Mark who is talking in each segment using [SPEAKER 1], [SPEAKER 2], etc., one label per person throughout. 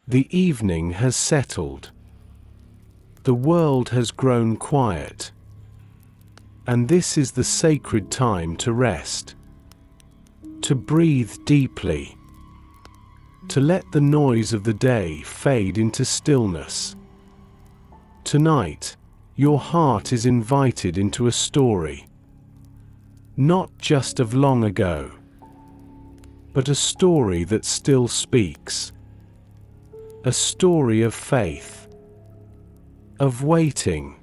[SPEAKER 1] The evening has settled. The world has grown quiet. And this is the sacred time to rest. To breathe deeply. To let the noise of the day fade into stillness. Tonight, your heart is invited into a story. Not just of long ago, but a story that still speaks. A story of faith, of waiting,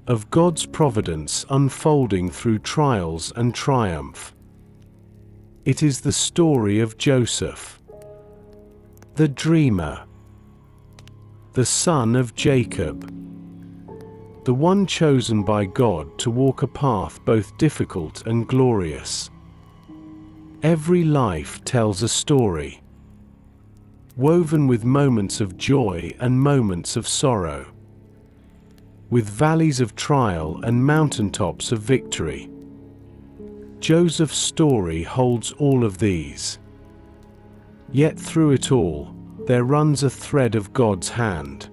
[SPEAKER 1] of God's providence unfolding through trials and triumph. It is the story of Joseph, the dreamer, the son of Jacob, the one chosen by God to walk a path both difficult and glorious. Every life tells a story, woven with moments of joy and moments of sorrow, with valleys of trial and mountaintops of victory. Joseph's story holds all of these. Yet through it all, there runs a thread of God's hand,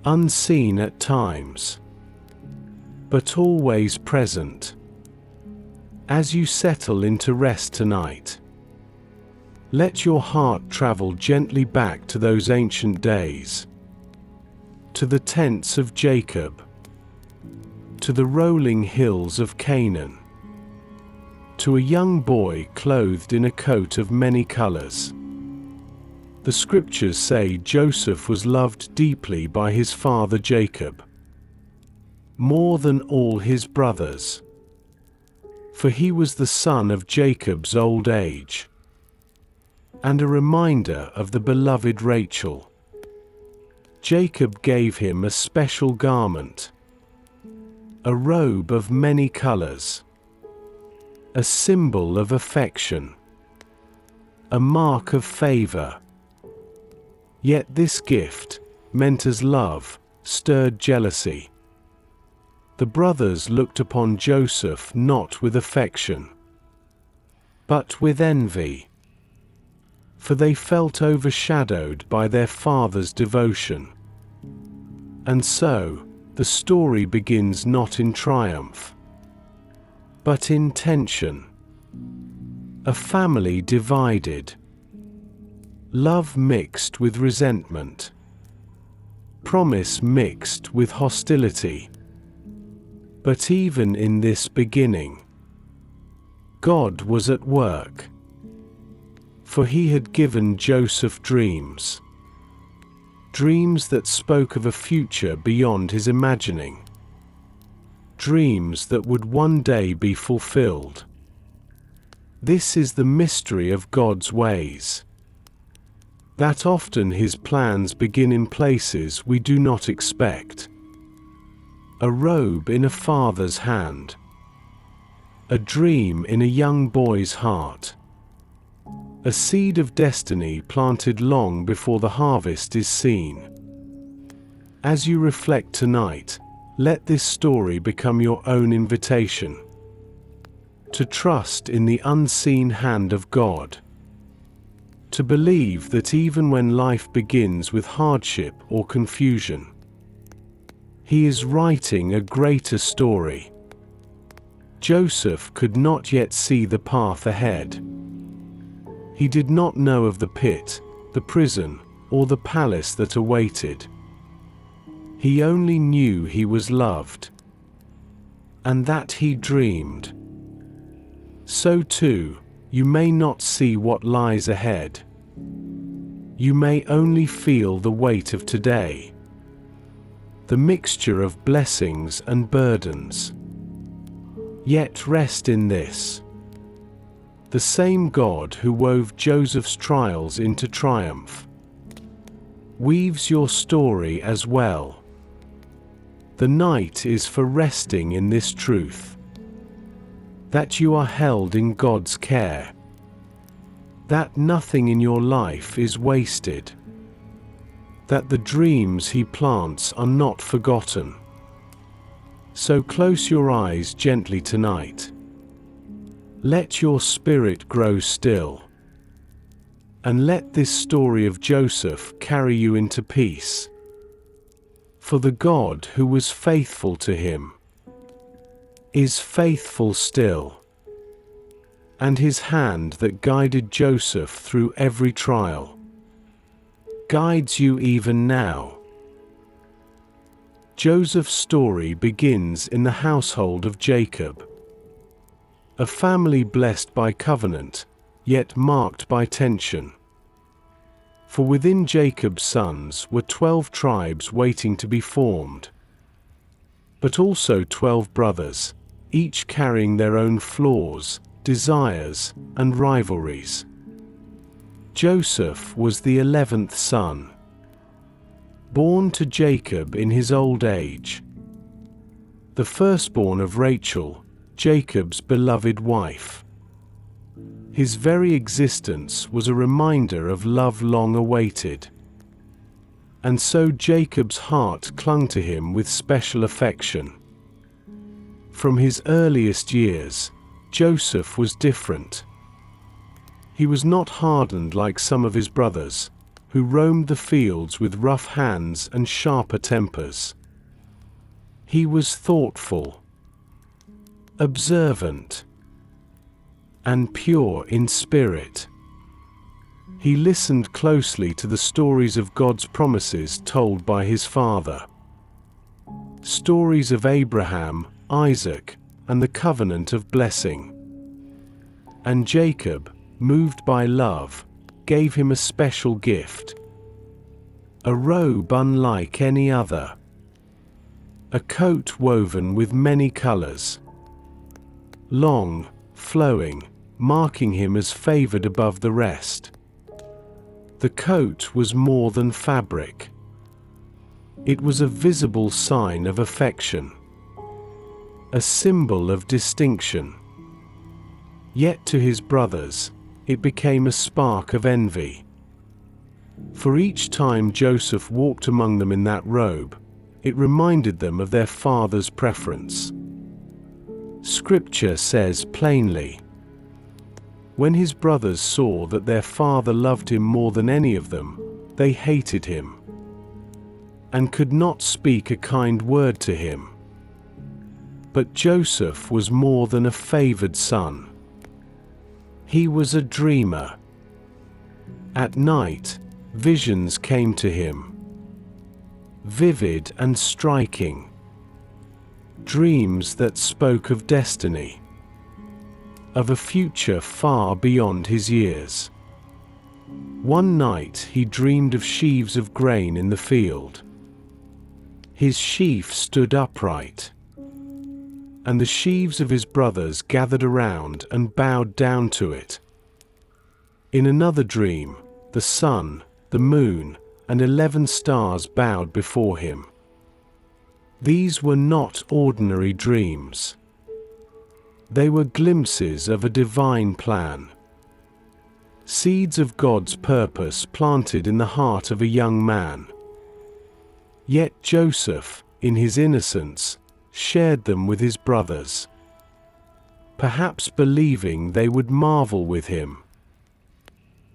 [SPEAKER 1] unseen at times, but always present. As you settle into rest tonight, let your heart travel gently back to those ancient days, to the tents of Jacob, to the rolling hills of Canaan, to a young boy clothed in a coat of many colors. The scriptures say Joseph was loved deeply by his father Jacob, more than all his brothers, for he was the son of Jacob's old age, and a reminder of the beloved Rachel. Jacob gave him a special garment, a robe of many colors, a symbol of affection, a mark of favor. Yet this gift, meant as love, stirred jealousy. The brothers looked upon Joseph not with affection, but with envy, for they felt overshadowed by their father's devotion. And so, the story begins not in triumph, but in tension. A family divided, love mixed with resentment, promise mixed with hostility. But even in this beginning, God was at work. For he had given Joseph dreams. Dreams that spoke of a future beyond his imagining. Dreams that would one day be fulfilled. This is the mystery of God's ways. That often his plans begin in places we do not expect. A robe in a father's hand. A dream in a young boy's heart. A seed of destiny planted long before the harvest is seen. As you reflect tonight, let this story become your own invitation to trust in the unseen hand of God, to believe that even when life begins with hardship or confusion, He is writing a greater story. Joseph could not yet see the path ahead. He did not know of the pit, the prison, or the palace that awaited. He only knew he was loved, and that he dreamed. So too, you may not see what lies ahead. You may only feel the weight of today, the mixture of blessings and burdens. Yet rest in this. The same God who wove Joseph's trials into triumph weaves your story as well. The night is for resting in this truth, that you are held in God's care, that nothing in your life is wasted, that the dreams He plants are not forgotten. So close your eyes gently tonight. Let your spirit grow still. and let this story of Joseph carry you into peace. For the God who was faithful to him is faithful still, and his hand that guided Joseph through every trial guides you even now. Joseph's story begins in the household of Jacob, a family blessed by covenant, yet marked by tension. For within Jacob's sons were 12 tribes waiting to be formed, but also 12 brothers, each carrying their own flaws, desires, and rivalries. Joseph was the 11th son, born to Jacob in his old age, the firstborn of Rachel, Jacob's beloved wife. His very existence was a reminder of love long awaited, and so Jacob's heart clung to him with special affection. From his earliest years, Joseph was different. He was not hardened like some of his brothers, who roamed the fields with rough hands and sharper tempers. He was thoughtful, observant, and pure in spirit. He listened closely to the stories of God's promises told by his father. Stories of Abraham, Isaac, and the covenant of blessing. And Jacob, moved by love, gave him a special gift. A robe unlike any other. A coat woven with many colors. Long, flowing, marking him as favored above the rest. The coat was more than fabric. It was a visible sign of affection, a symbol of distinction. Yet to his brothers, it became a spark of envy. For each time Joseph walked among them in that robe, it reminded them of their father's preference. Scripture says plainly, when his brothers saw that their father loved him more than any of them, they hated him, and could not speak a kind word to him. But Joseph was more than a favored son. He was a dreamer. At night, visions came to him, vivid and striking. Dreams that spoke of destiny, of a future far beyond his years. One night he dreamed of sheaves of grain in the field. His sheaf stood upright, and the sheaves of his brothers gathered around and bowed down to it. In another dream, the sun, the moon, and 11 stars bowed before him. These were not ordinary dreams. They were glimpses of a divine plan. Seeds of God's purpose planted in the heart of a young man. Yet Joseph, in his innocence, shared them with his brothers, perhaps believing they would marvel with him,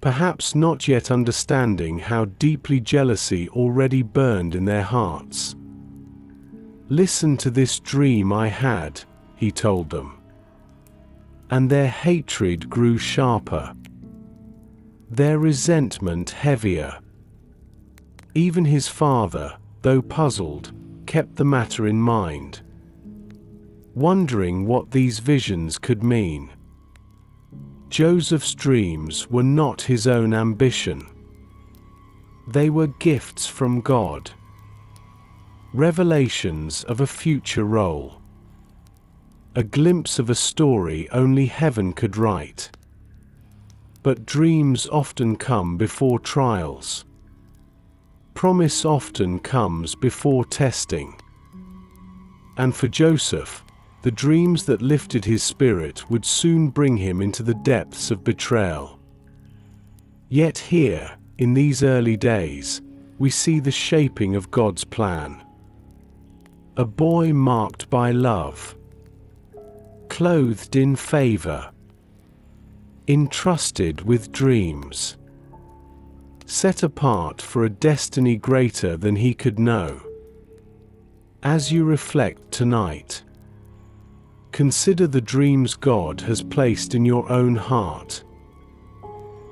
[SPEAKER 1] perhaps not yet understanding how deeply jealousy already burned in their hearts. "Listen to this dream I had," he told them. And their hatred grew sharper, their resentment heavier. Even his father, though puzzled, kept the matter in mind, wondering what these visions could mean. Joseph's dreams were not his own ambition. They were gifts from God, revelations of a future role, a glimpse of a story only heaven could write. But dreams often come before trials. Promise often comes before testing. And for Joseph, the dreams that lifted his spirit would soon bring him into the depths of betrayal. Yet here, in these early days, we see the shaping of God's plan. A boy marked by love, clothed in favor, entrusted with dreams. set apart for a destiny greater than he could know. As you reflect tonight, consider the dreams God has placed in your own heart.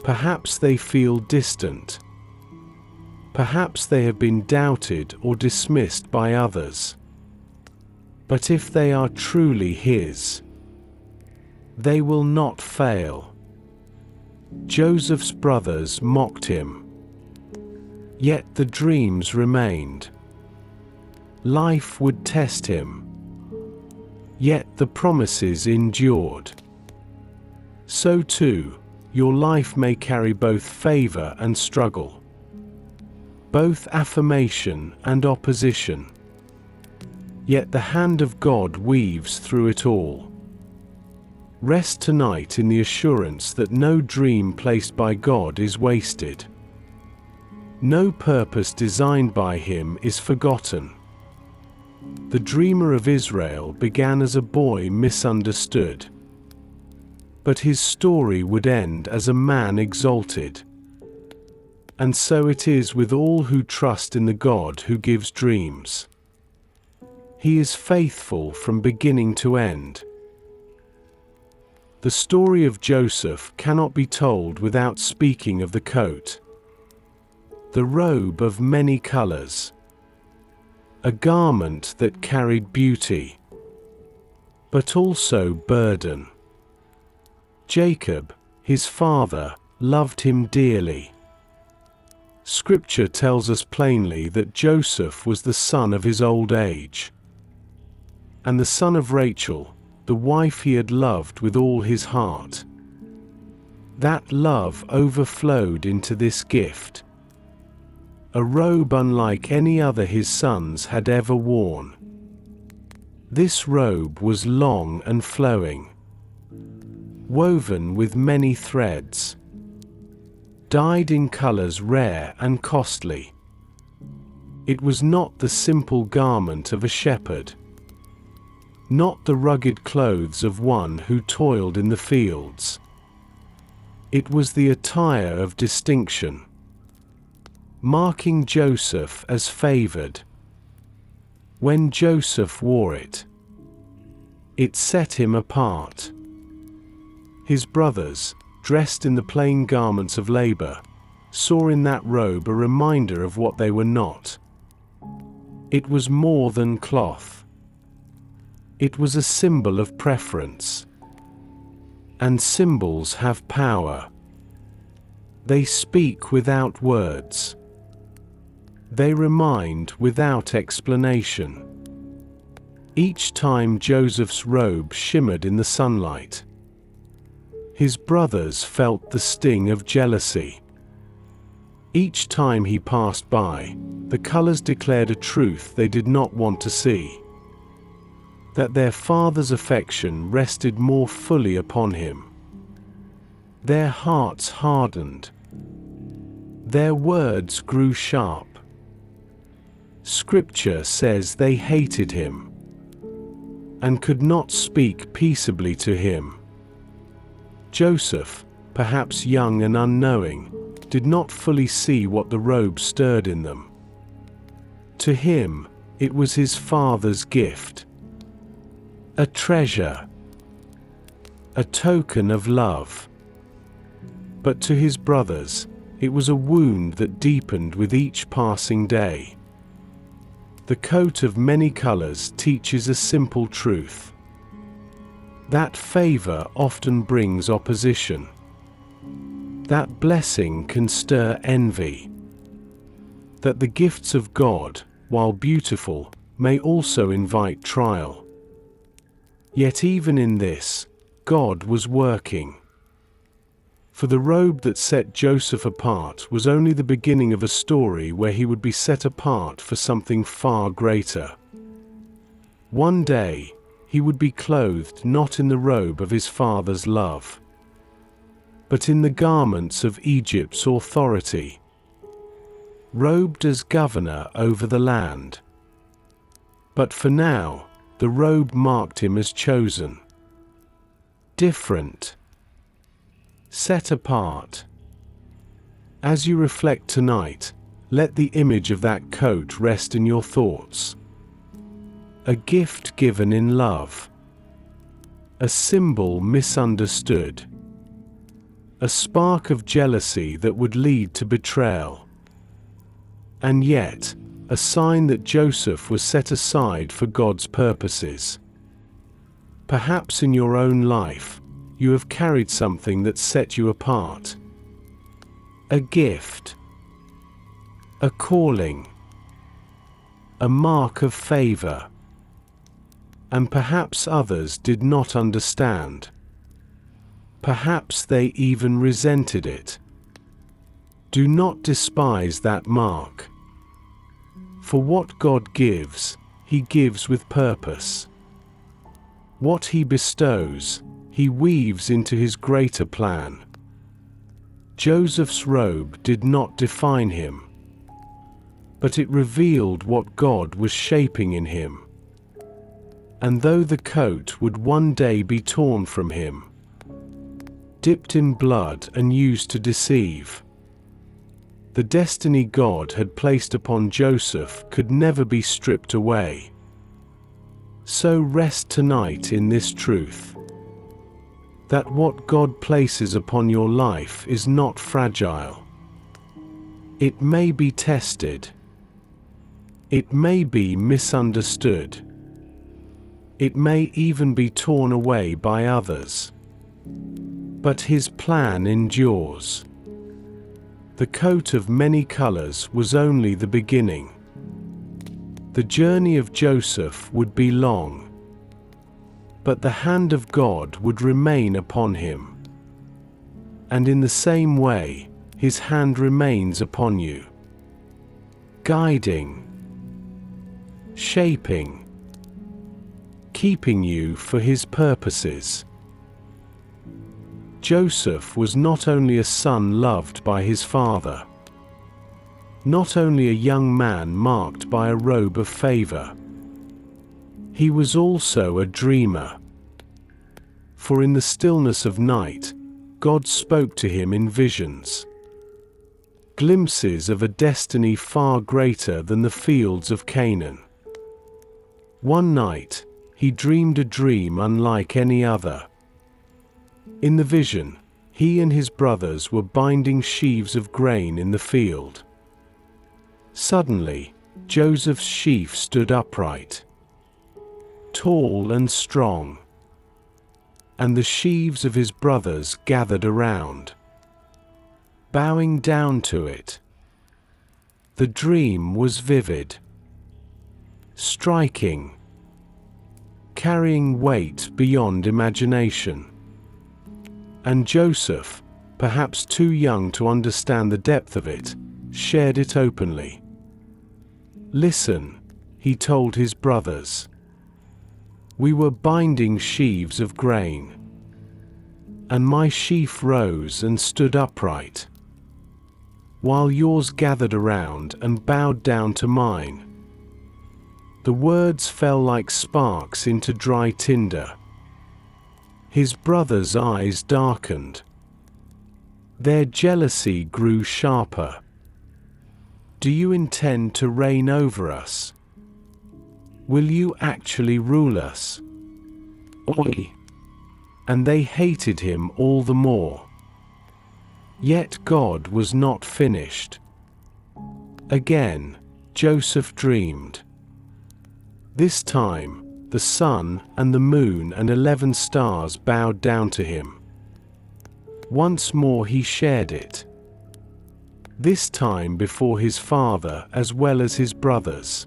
[SPEAKER 1] Perhaps they feel distant. Perhaps they have been doubted or dismissed by others. But if they are truly His, they will not fail. Joseph's brothers mocked him, yet the dreams remained. Life would test him, yet the promises endured. So too, your life may carry both favor and struggle, both affirmation and opposition. Yet the hand of God weaves through it all. Rest tonight in the assurance that no dream placed by God is wasted. No purpose designed by Him is forgotten. The dreamer of Israel began as a boy misunderstood, but his story would end as a man exalted. And so it is with all who trust in the God who gives dreams. He is faithful from beginning to end. The story of Joseph cannot be told without speaking of the coat, the robe of many colors, a garment that carried beauty, but also burden. Jacob, his father, loved him dearly. Scripture tells us plainly that Joseph was the son of his old age, and the son of Rachel, the wife he had loved with all his heart. That love overflowed into this gift, a robe unlike any other his sons had ever worn. This robe was long and flowing, woven with many threads, dyed in colors rare and costly. It was not the simple garment of a shepherd, not the rugged clothes of one who toiled in the fields. It was the attire of distinction, marking Joseph as favored. When Joseph wore it, it set him apart. His brothers, dressed in the plain garments of labor, saw in that robe a reminder of what they were not. It was more than cloth. It was a symbol of preference. And symbols have power. They speak without words. They remind without explanation. Each time Joseph's robe shimmered in the sunlight, his brothers felt the sting of jealousy. Each time he passed by, the colors declared a truth they did not want to see: that their father's affection rested more fully upon him. Their hearts hardened. Their words grew sharp. Scripture says they hated him and could not speak peaceably to him. Joseph, perhaps young and unknowing, did not fully see what the robe stirred in them. To him, it was his father's gift, a treasure, a token of love. But to his brothers, it was a wound that deepened with each passing day. The coat of many colors teaches a simple truth: that favor often brings opposition, that blessing can stir envy, that the gifts of God, while beautiful, may also invite trial. Yet even in this, God was working. For the robe that set Joseph apart was only the beginning of a story where he would be set apart for something far greater. One day, he would be clothed not in the robe of his father's love, but in the garments of Egypt's authority, robed as governor over the land. But for now, the robe marked him as chosen, different, set apart. As you reflect tonight, let the image of that coat rest in your thoughts. A gift given in love. A symbol misunderstood. A spark of jealousy that would lead to betrayal. And yet, a sign that Joseph was set aside for God's purposes. Perhaps in your own life, you have carried something that set you apart. A gift. A calling. A mark of favor. And perhaps others did not understand. Perhaps they even resented it. Do not despise that mark. For what God gives, He gives with purpose. What He bestows, He weaves into His greater plan. Joseph's robe did not define him, but it revealed what God was shaping in him. And though the coat would one day be torn from him, dipped in blood and used to deceive, the destiny God had placed upon Joseph could never be stripped away. So rest tonight in this truth, that what God places upon your life is not fragile. It may be tested. It may be misunderstood. It may even be torn away by others. But His plan endures. The coat of many colors was only the beginning. The journey of Joseph would be long, but the hand of God would remain upon him. And in the same way, His hand remains upon you, guiding, shaping, keeping you for His purposes. Joseph was not only a son loved by his father, not only a young man marked by a robe of favor, he was also a dreamer. For in the stillness of night, God spoke to him in visions, glimpses of a destiny far greater than the fields of Canaan. One night, he dreamed a dream unlike any other. In the vision, he and his brothers were binding sheaves of grain in the field. Suddenly, Joseph's sheaf stood upright, tall and strong, and the sheaves of his brothers gathered around, bowing down to it. The dream was vivid, striking, carrying weight beyond imagination. And Joseph, perhaps too young to understand the depth of it, shared it openly. "Listen," he told his brothers. "We were binding sheaves of grain, and my sheaf rose and stood upright, while yours gathered around and bowed down to mine." The words fell like sparks into dry tinder. His brothers' eyes darkened. Their jealousy grew sharper. "Do you intend to reign over us? Will you actually rule us?" Oi! And they hated him all the more. Yet God was not finished. Again, Joseph dreamed. This time, the sun and the moon and 11 stars bowed down to him. Once more he shared it. This time before his father as well as his brothers.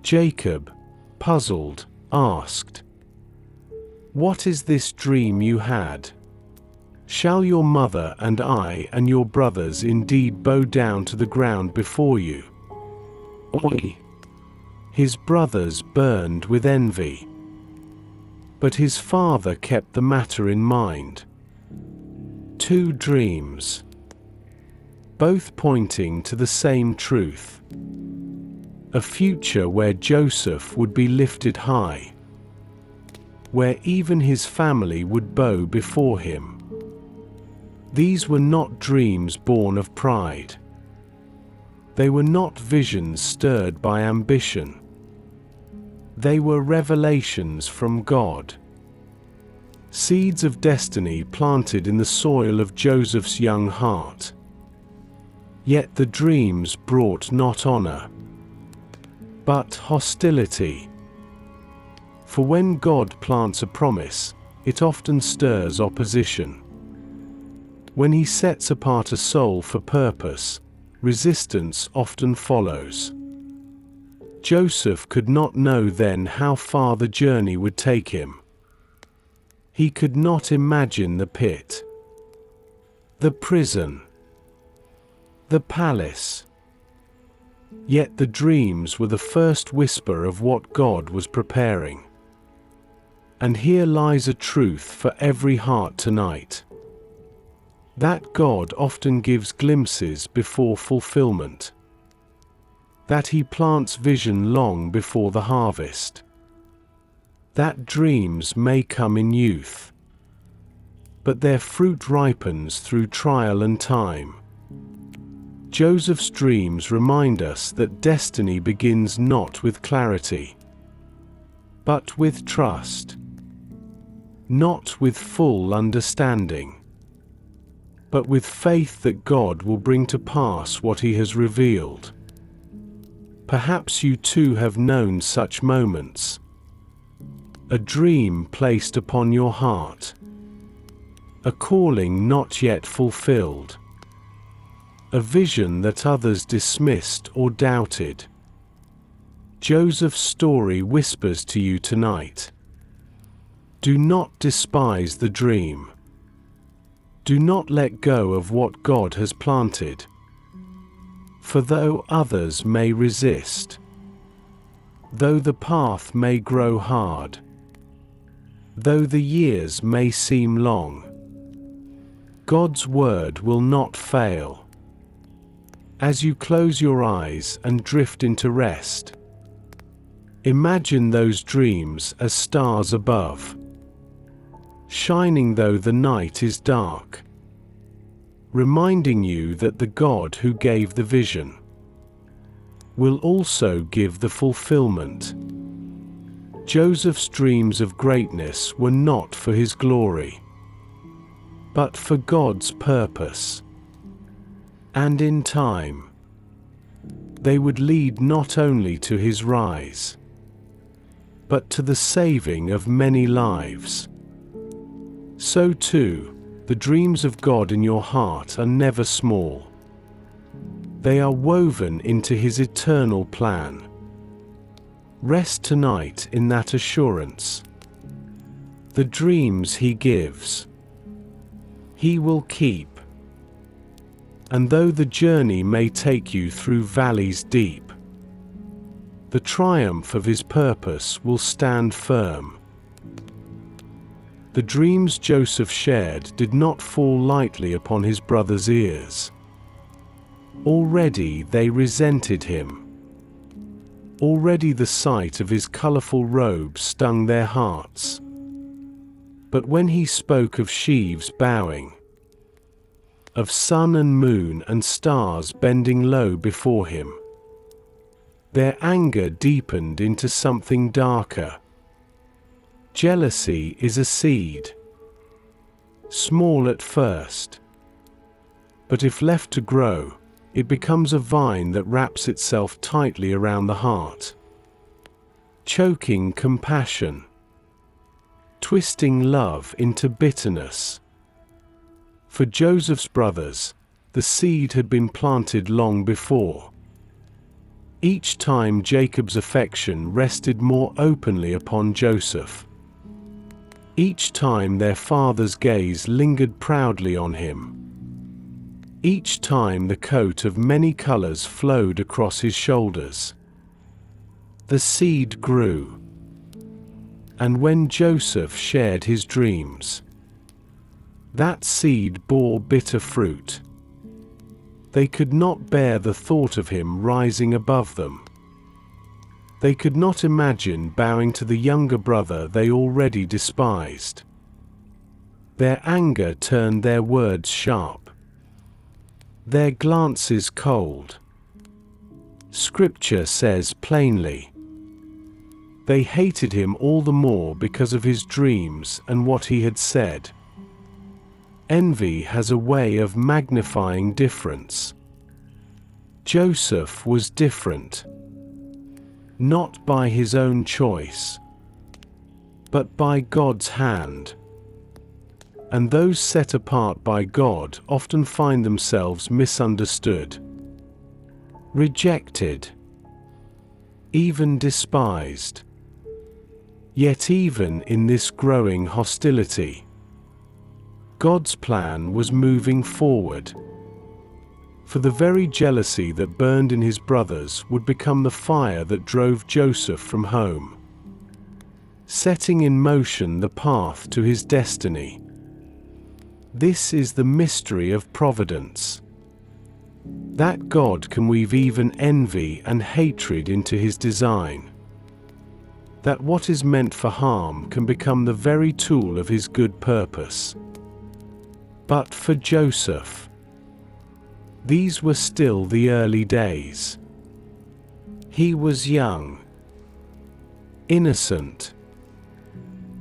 [SPEAKER 1] Jacob, puzzled, asked, "What is this dream you had? Shall your mother and I and your brothers indeed bow down to the ground before you?" Oi! His brothers burned with envy. But his father kept the matter in mind. 2 dreams, both pointing to the same truth. A future where Joseph would be lifted high, where even his family would bow before him. These were not dreams born of pride. They were not visions stirred by ambition. They were revelations from God. Seeds of destiny planted in the soil of Joseph's young heart. Yet the dreams brought not honor, but hostility. For when God plants a promise, it often stirs opposition. When He sets apart a soul for purpose, resistance often follows. Joseph could not know then how far the journey would take him. He could not imagine the pit, the prison, the palace. Yet the dreams were the first whisper of what God was preparing. And here lies a truth for every heart tonight. That God often gives glimpses before fulfillment. That He plants vision long before the harvest. That dreams may come in youth, but their fruit ripens through trial and time. Joseph's dreams remind us that destiny begins not with clarity, but with trust. Not with full understanding, but with faith that God will bring to pass what He has revealed. Perhaps you too have known such moments. A dream placed upon your heart. A calling not yet fulfilled. A vision that others dismissed or doubted. Joseph's story whispers to you tonight. Do not despise the dream. Do not let go of what God has planted. For though others may resist, though the path may grow hard, though the years may seem long, God's word will not fail. As you close your eyes and drift into rest, imagine those dreams as stars above, shining though the night is dark, reminding you that the God who gave the vision will also give the fulfillment. Joseph's dreams of greatness were not for his glory, but for God's purpose. And in time, they would lead not only to his rise, but to the saving of many lives. So too, the dreams of God in your heart are never small. They are woven into His eternal plan. Rest tonight in that assurance. The dreams He gives, He will keep. And though the journey may take you through valleys deep, the triumph of His purpose will stand firm. The dreams Joseph shared did not fall lightly upon his brothers' ears. Already they resented him. Already the sight of his colorful robe stung their hearts. But when he spoke of sheaves bowing, of sun and moon and stars bending low before him, their anger deepened into something darker. Jealousy is a seed, small at first, but if left to grow, it becomes a vine that wraps itself tightly around the heart, choking compassion, twisting love into bitterness. For Joseph's brothers, the seed had been planted long before. Each time Jacob's affection rested more openly upon Joseph. Each time their father's gaze lingered proudly on him. Each time the coat of many colors flowed across his shoulders. The seed grew. And when Joseph shared his dreams, that seed bore bitter fruit. They could not bear the thought of him rising above them. They could not imagine bowing to the younger brother they already despised. Their anger turned their words sharp, their glances cold. Scripture says plainly, they hated him all the more because of his dreams and what he had said. Envy has a way of magnifying difference. Joseph was different, not by his own choice, but by God's hand. And those set apart by God often find themselves misunderstood, rejected, even despised. Yet even in this growing hostility, God's plan was moving forward. For the very jealousy that burned in his brothers would become the fire that drove Joseph from home, setting in motion the path to his destiny. This is the mystery of providence. That God can weave even envy and hatred into his design. That what is meant for harm can become the very tool of his good purpose. But for Joseph, these were still the early days. He was young, innocent,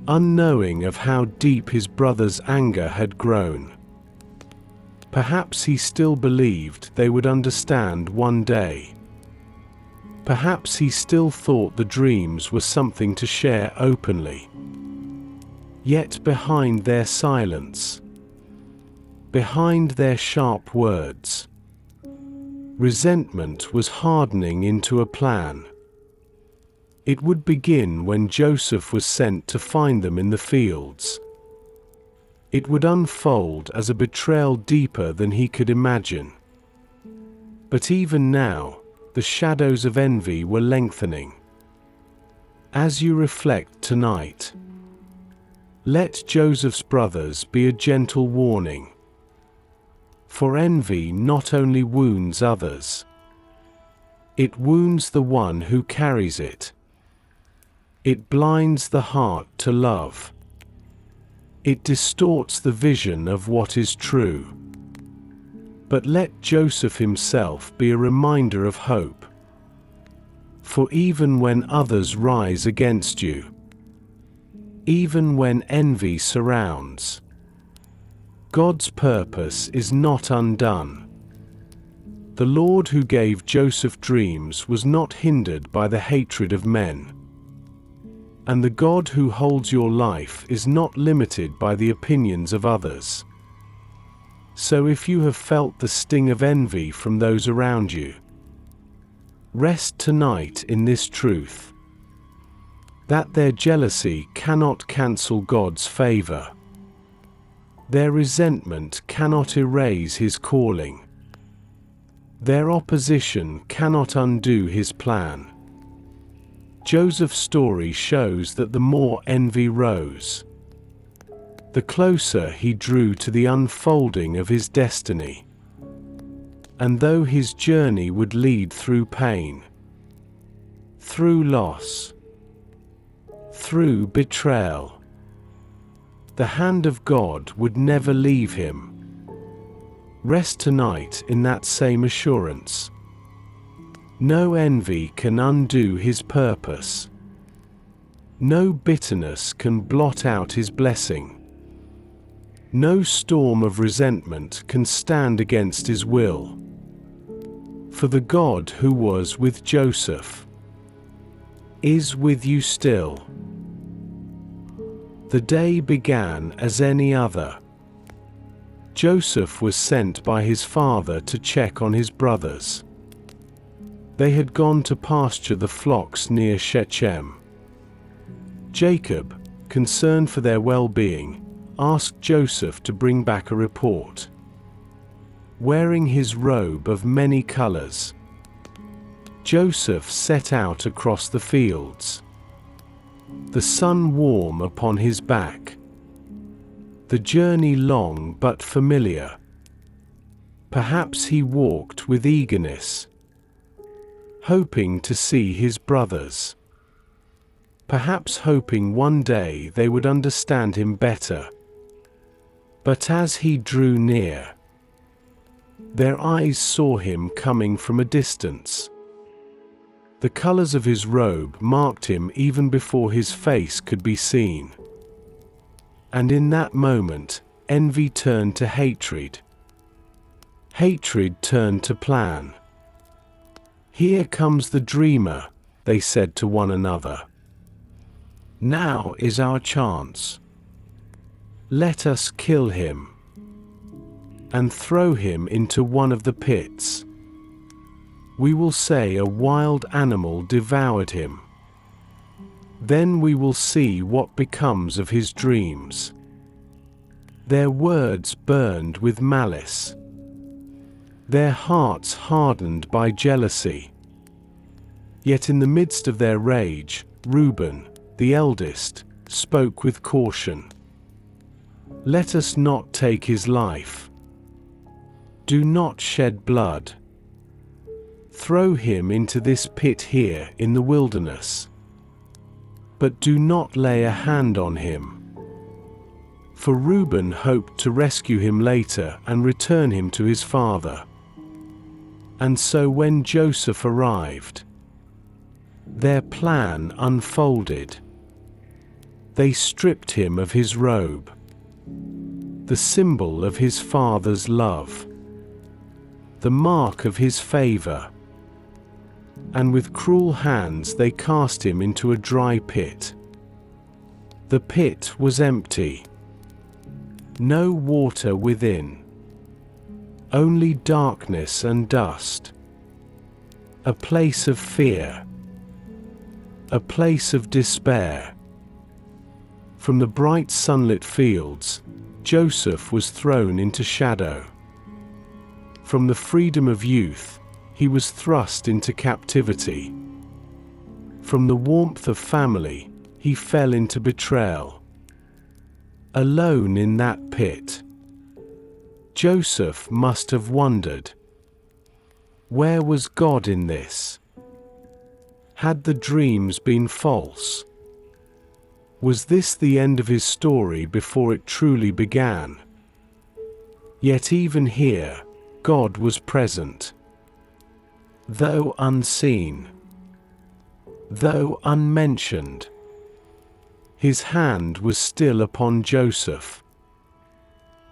[SPEAKER 1] unknowing of how deep his brother's anger had grown. Perhaps he still believed they would understand one day. Perhaps he still thought the dreams were something to share openly. Yet behind their silence, behind their sharp words, resentment was hardening into a plan. It would begin when Joseph was sent to find them in the fields. It would unfold as a betrayal deeper than he could imagine. But even now, the shadows of envy were lengthening. As you reflect tonight, let Joseph's brothers be a gentle warning. For envy not only wounds others, it wounds the one who carries it. It blinds the heart to love. It distorts the vision of what is true. But let Joseph himself be a reminder of hope. For even when others rise against you, even when envy surrounds, God's purpose is not undone. The Lord who gave Joseph dreams was not hindered by the hatred of men. And the God who holds your life is not limited by the opinions of others. So if you have felt the sting of envy from those around you, rest tonight in this truth, that their jealousy cannot cancel God's favor. Their resentment cannot erase his calling. Their opposition cannot undo his plan. Joseph's story shows that the more envy rose, the closer he drew to the unfolding of his destiny. And though his journey would lead through pain, through loss, through betrayal, the hand of God would never leave him. Rest tonight in that same assurance. No envy can undo his purpose. No bitterness can blot out his blessing. No storm of resentment can stand against his will. For the God who was with Joseph is with you still. The day began as any other. Joseph was sent by his father to check on his brothers. They had gone to pasture the flocks near Shechem. Jacob, concerned for their well-being, asked Joseph to bring back a report. Wearing his robe of many colors, Joseph set out across the fields, the sun warm upon his back. The journey long but familiar. Perhaps he walked with eagerness, hoping to see his brothers. Perhaps hoping one day they would understand him better. But as he drew near, their eyes saw him coming from a distance. The colors of his robe marked him even before his face could be seen. And in that moment, envy turned to hatred. Hatred turned to plan. "Here comes the dreamer," they said to one another. "Now is our chance. Let us kill him and throw him into one of the pits. We will say a wild animal devoured him. Then we will see what becomes of his dreams." Their words burned with malice. Their hearts hardened by jealousy. Yet in the midst of their rage, Reuben, the eldest, spoke with caution. "Let us not take his life. Do not shed blood. Throw him into this pit here in the wilderness. But do not lay a hand on him." For Reuben hoped to rescue him later and return him to his father. And so when Joseph arrived, their plan unfolded. They stripped him of his robe, the symbol of his father's love, the mark of his favor, and with cruel hands they cast him into a dry pit. The pit was empty. No water within. Only darkness and dust. A place of fear. A place of despair. From the bright sunlit fields, Joseph was thrown into shadow. From the freedom of youth, he was thrust into captivity. From the warmth of family, he fell into betrayal. Alone in that pit, Joseph must have wondered, where was God in this? Had the dreams been false? Was this the end of his story before it truly began? Yet even here, God was present. Though unseen, though unmentioned, his hand was still upon Joseph.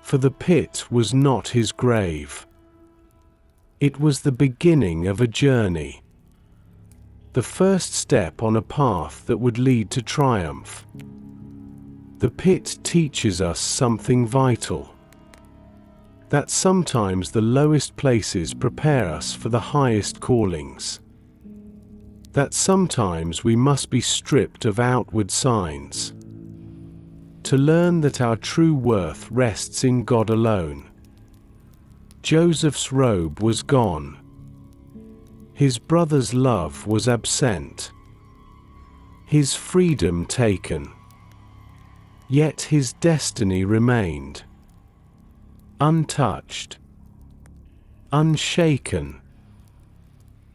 [SPEAKER 1] For the pit was not his grave. It was the beginning of a journey. The first step on a path that would lead to triumph. The pit teaches us something vital. That sometimes the lowest places prepare us for the highest callings. That sometimes we must be stripped of outward signs, to learn that our true worth rests in God alone. Joseph's robe was gone. His brother's love was absent. His freedom taken. Yet his destiny remained. Untouched. Unshaken.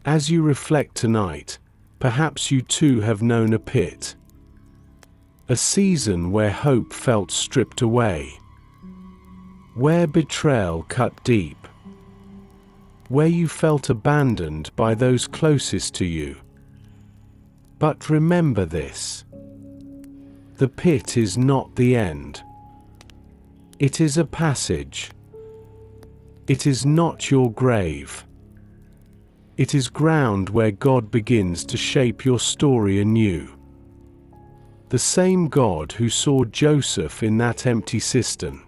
[SPEAKER 1] As you reflect tonight, perhaps you too have known a pit. A season where hope felt stripped away. Where betrayal cut deep. Where you felt abandoned by those closest to you. But remember this. The pit is not the end. It is a passage. It is not your grave. It is ground where God begins to shape your story anew. The same God who saw Joseph in that empty cistern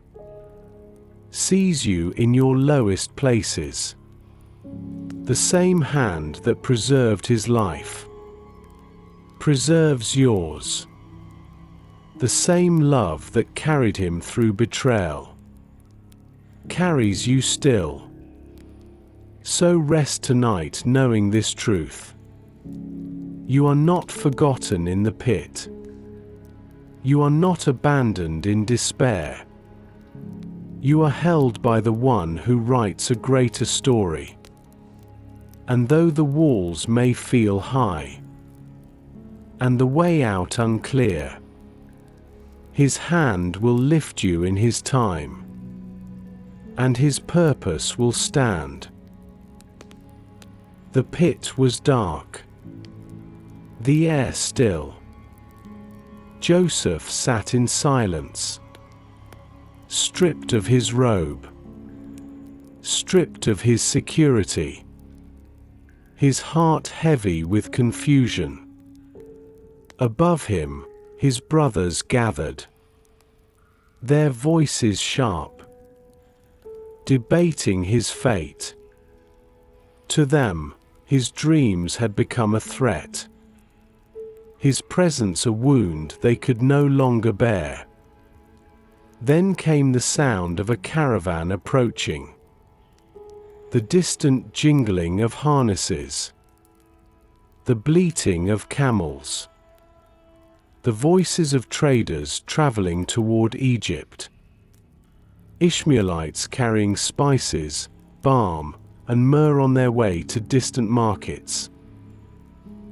[SPEAKER 1] sees you in your lowest places. The same hand that preserved his life preserves yours. The same love that carried him through betrayal carries you still. So rest tonight knowing this truth. You are not forgotten in the pit. You are not abandoned in despair. You are held by the one who writes a greater story. And though the walls may feel high, and the way out unclear, his hand will lift you in his time. and his purpose will stand. The pit was dark, the air still. Joseph sat in silence, stripped of his robe, stripped of his security, his heart heavy with confusion. Above him, his brothers gathered, their voices sharp, debating his fate. To them, his dreams had become a threat, his presence a wound they could no longer bear. Then came the sound of a caravan approaching, the distant jingling of harnesses, the bleating of camels, the voices of traders traveling toward Egypt. Ishmaelites carrying spices, balm, and myrrh on their way to distant markets.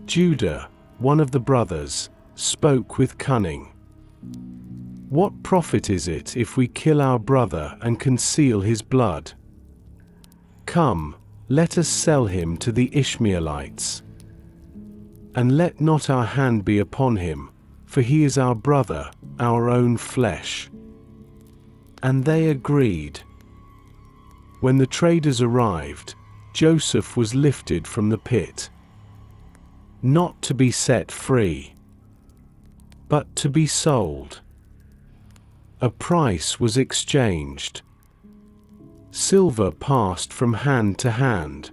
[SPEAKER 1] Judah, one of the brothers, spoke with cunning. What profit is it if we kill our brother and conceal his blood? Come, let us sell him to the Ishmaelites. And let not our hand be upon him, for he is our brother, our own flesh. And they agreed. When the traders arrived, Joseph was lifted from the pit, not to be set free, but to be sold. A price was exchanged. Silver passed from hand to hand,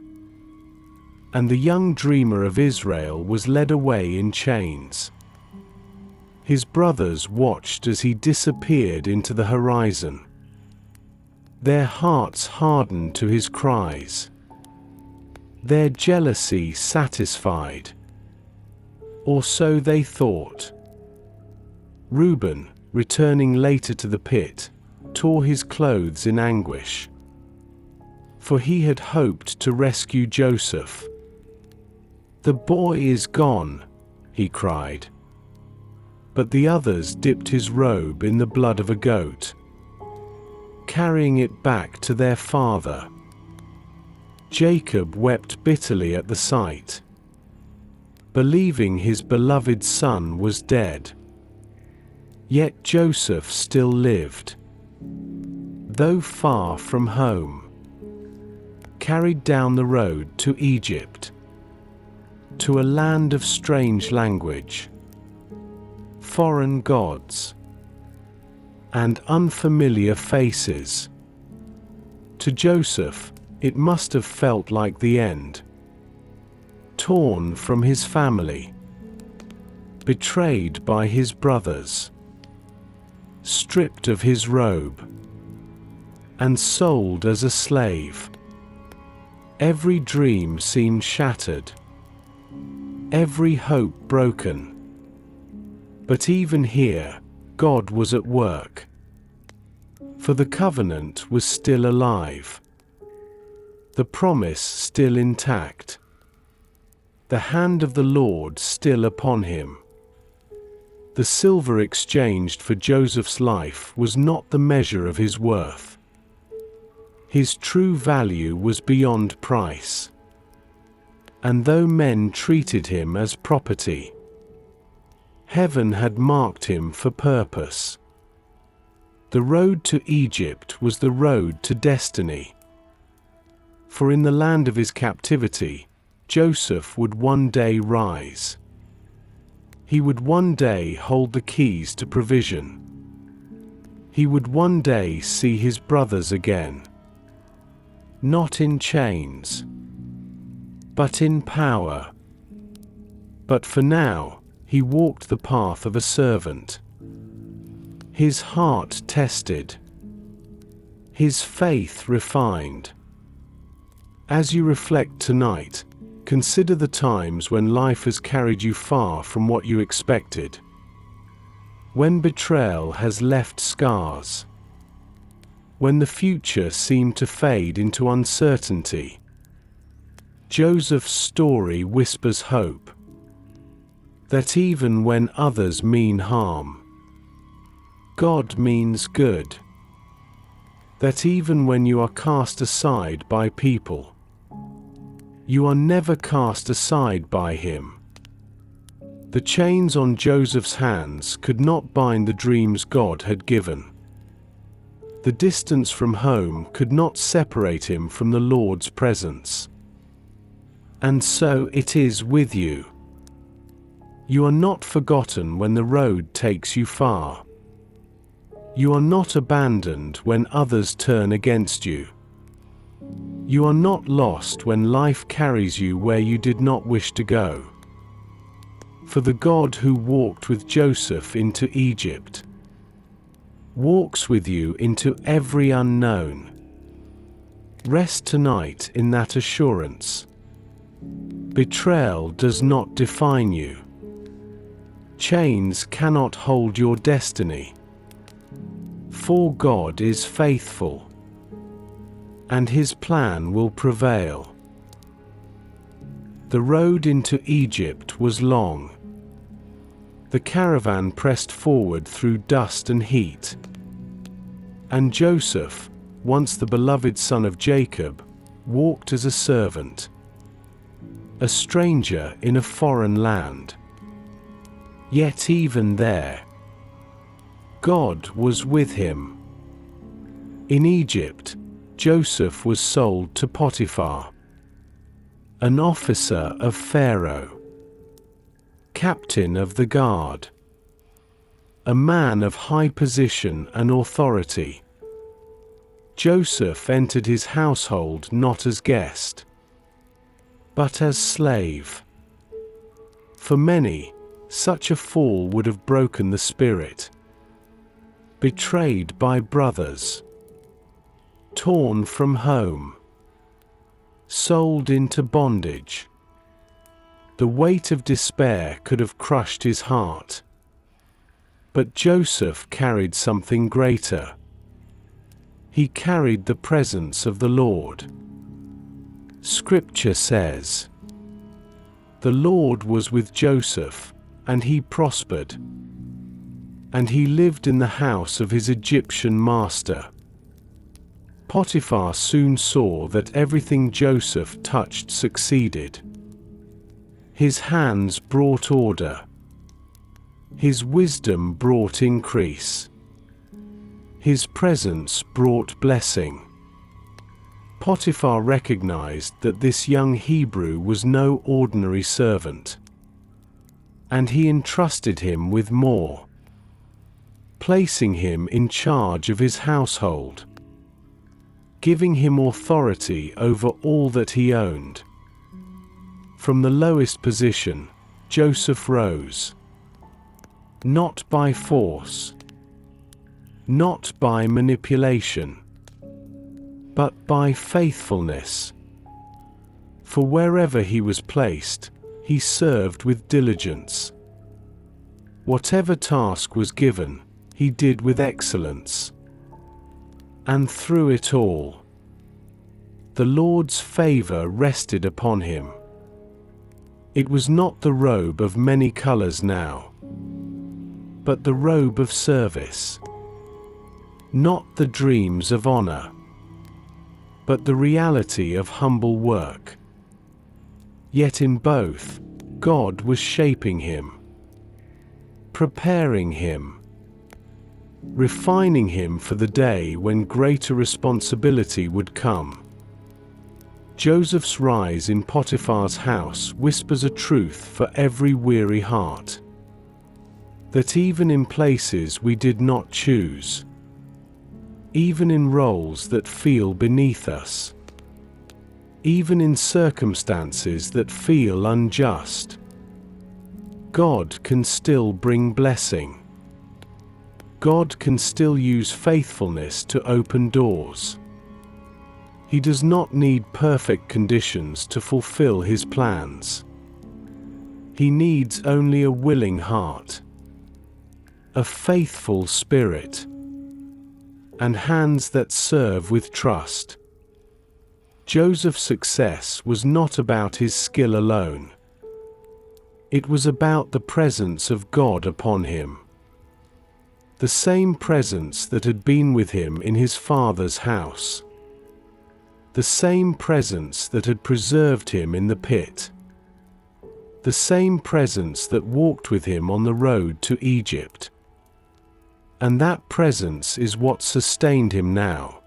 [SPEAKER 1] and the young dreamer of Israel was led away in chains. His brothers watched as he disappeared into the horizon. Their hearts hardened to his cries, their jealousy satisfied. Or so they thought. Reuben, returning later to the pit, tore his clothes in anguish, for he had hoped to rescue Joseph. "The boy is gone," he cried. But the others dipped his robe in the blood of a goat, carrying it back to their father. Jacob wept bitterly at the sight, believing his beloved son was dead. Yet Joseph still lived, though far from home, carried down the road to Egypt, to a land of strange language, foreign gods, and unfamiliar faces. To Joseph, it must have felt like the end. Torn from his family, betrayed by his brothers, stripped of his robe, and sold as a slave. Every dream seemed shattered, every hope broken. But even here, God was at work, for the covenant was still alive, the promise still intact, the hand of the Lord still upon him. The silver exchanged for Joseph's life was not the measure of his worth. His true value was beyond price. And though men treated him as property, heaven had marked him for purpose. The road to Egypt was the road to destiny. For in the land of his captivity, Joseph would one day rise. He would one day hold the keys to provision. He would one day see his brothers again. Not in chains, but in power. But for now, he walked the path of a servant. His heart tested, his faith refined. As you reflect tonight, consider the times when life has carried you far from what you expected. When betrayal has left scars. When the future seemed to fade into uncertainty. Joseph's story whispers hope. That even when others mean harm, God means good. that even when you are cast aside by people, you are never cast aside by him. The chains on Joseph's hands could not bind the dreams God had given. The distance from home could not separate him from the Lord's presence. And so it is with you. You are not forgotten when the road takes you far. You are not abandoned when others turn against you. You are not lost when life carries you where you did not wish to go. For the God who walked with Joseph into Egypt walks with you into every unknown. Rest tonight in that assurance. Betrayal does not define you. Chains cannot hold your destiny. For God is faithful, and his plan will prevail. The road into Egypt was long. The caravan pressed forward through dust and heat. And Joseph, once the beloved son of Jacob, walked as a servant, a stranger in a foreign land. Yet even there, God was with him. In Egypt, Joseph was sold to Potiphar, an officer of Pharaoh, captain of the guard, a man of high position and authority. Joseph entered his household not as guest, but as slave. For many, such a fall would have broken the spirit. Betrayed by brothers, torn from home, sold into bondage. The weight of despair could have crushed his heart. But Joseph carried something greater. He carried the presence of the Lord. Scripture says, "The Lord was with Joseph, and he prospered. And he lived in the house of his Egyptian master." Potiphar soon saw that everything Joseph touched succeeded. His hands brought order. His wisdom brought increase. His presence brought blessing. Potiphar recognized that this young Hebrew was no ordinary servant, and he entrusted him with more, placing him in charge of his household, giving him authority over all that he owned. From the lowest position, Joseph rose, not by force, not by manipulation, but by faithfulness. For wherever he was placed, he served with diligence. Whatever task was given, he did with excellence. And through it all, the Lord's favor rested upon him. It was not the robe of many colors now, but the robe of service. Not the dreams of honor, but the reality of humble work. Yet in both, God was shaping him, preparing him, refining him for the day when greater responsibility would come. Joseph's rise in Potiphar's house whispers a truth for every weary heart. That even in places we did not choose, even in roles that feel beneath us, even in circumstances that feel unjust, God can still bring blessing. God can still use faithfulness to open doors. He does not need perfect conditions to fulfill his plans. He needs only a willing heart, a faithful spirit, and hands that serve with trust. Joseph's success was not about his skill alone. It was about the presence of God upon him. the same presence that had been with him in his father's house, the same presence that had preserved him in the pit, the same presence that walked with him on the road to Egypt. And that presence is what sustained him now.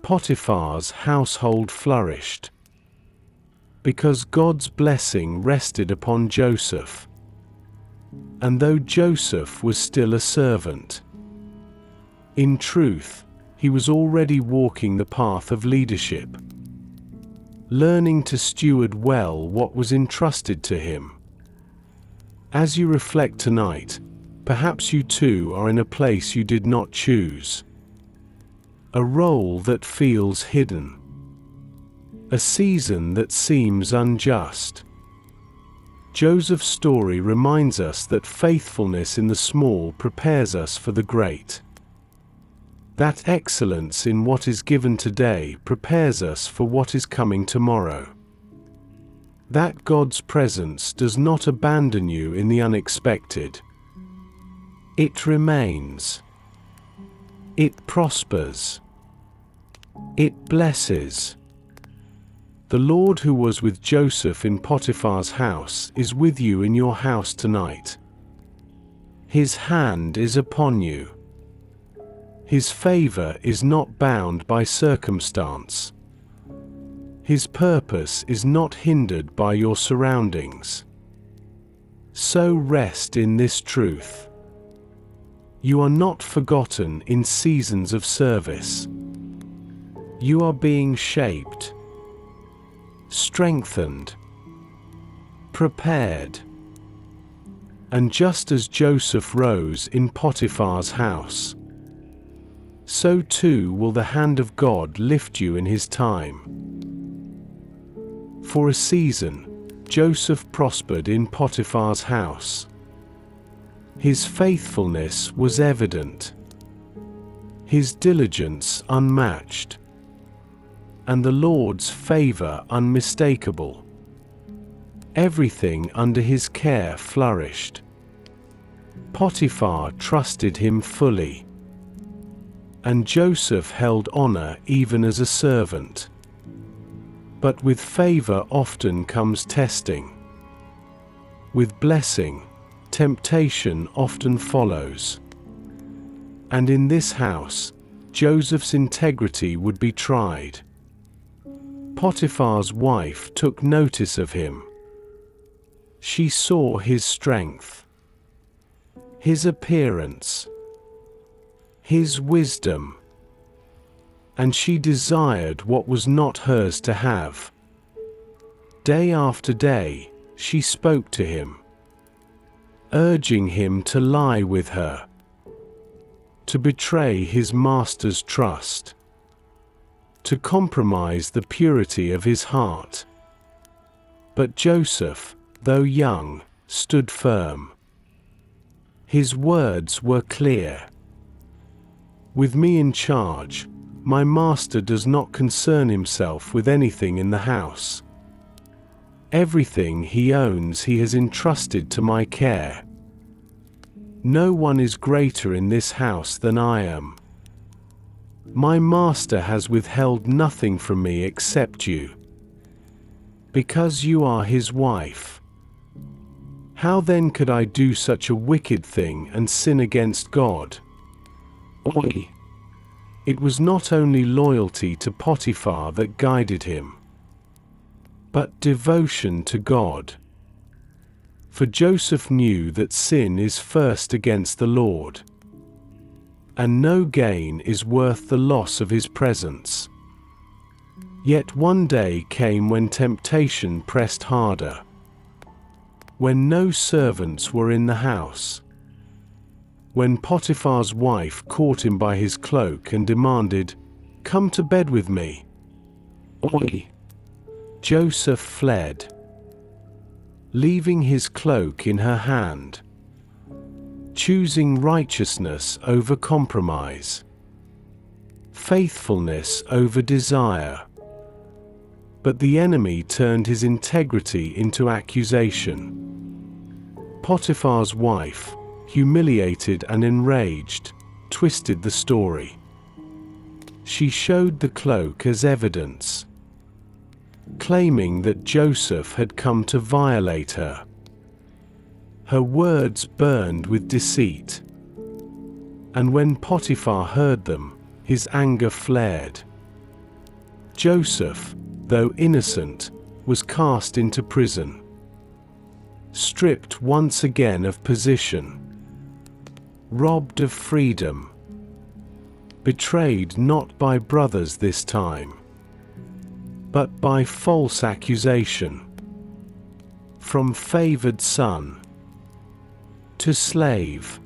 [SPEAKER 1] Potiphar's household flourished because God's blessing rested upon Joseph. And though Joseph was still a servant, in truth, he was already walking the path of leadership, learning to steward well what was entrusted to him. As you reflect tonight, perhaps you too are in a place you did not choose, a role that feels hidden, a season that seems unjust. Joseph's story reminds us that faithfulness in the small prepares us for the great. That excellence in what is given today prepares us for what is coming tomorrow. That God's presence does not abandon you in the unexpected. It remains. It prospers. It blesses. The Lord who was with Joseph in Potiphar's house is with you in your house tonight. His hand is upon you. His favor is not bound by circumstance. His purpose is not hindered by your surroundings. So rest in this truth. You are not forgotten in seasons of service. You are being shaped, strengthened, prepared. And just as Joseph rose in Potiphar's house, so too will the hand of God lift you in his time. For a season, Joseph prospered in Potiphar's house. His faithfulness was evident, his diligence unmatched, and the Lord's favor unmistakable. Everything under his care flourished. Potiphar trusted him fully, and Joseph held honor even as a servant. But with favor often comes testing. With blessing, temptation often follows. And in this house, Joseph's integrity would be tried. Potiphar's wife took notice of him. She saw his strength, his appearance, his wisdom, and she desired what was not hers to have. Day after day, she spoke to him, urging him to lie with her, to betray his master's trust, to compromise the purity of his heart. But Joseph, though young, stood firm. His words were clear. With me in charge, my master does not concern himself with anything in the house. Everything he owns he has entrusted to my care. No one is greater in this house than I am. My master has withheld nothing from me except you, because you are his wife. How then could I do such a wicked thing and sin against God? It was not only loyalty to Potiphar that guided him, but devotion to God. For Joseph knew that sin is first against the Lord, and no gain is worth the loss of his presence. Yet one day came when temptation pressed harder, when no servants were in the house, when Potiphar's wife caught him by his cloak and demanded, "Come to bed with me." Joseph fled, leaving his cloak in her hand, choosing righteousness over compromise, faithfulness over desire. But the enemy turned his integrity into accusation. Potiphar's wife, humiliated and enraged, twisted the story. She showed the cloak as evidence, claiming that Joseph had come to violate her. Her words burned with deceit, and when Potiphar heard them, his anger flared. Joseph, though innocent, was cast into prison, stripped once again of position, robbed of freedom, betrayed not by brothers this time, but by false accusation, from favored son to slave,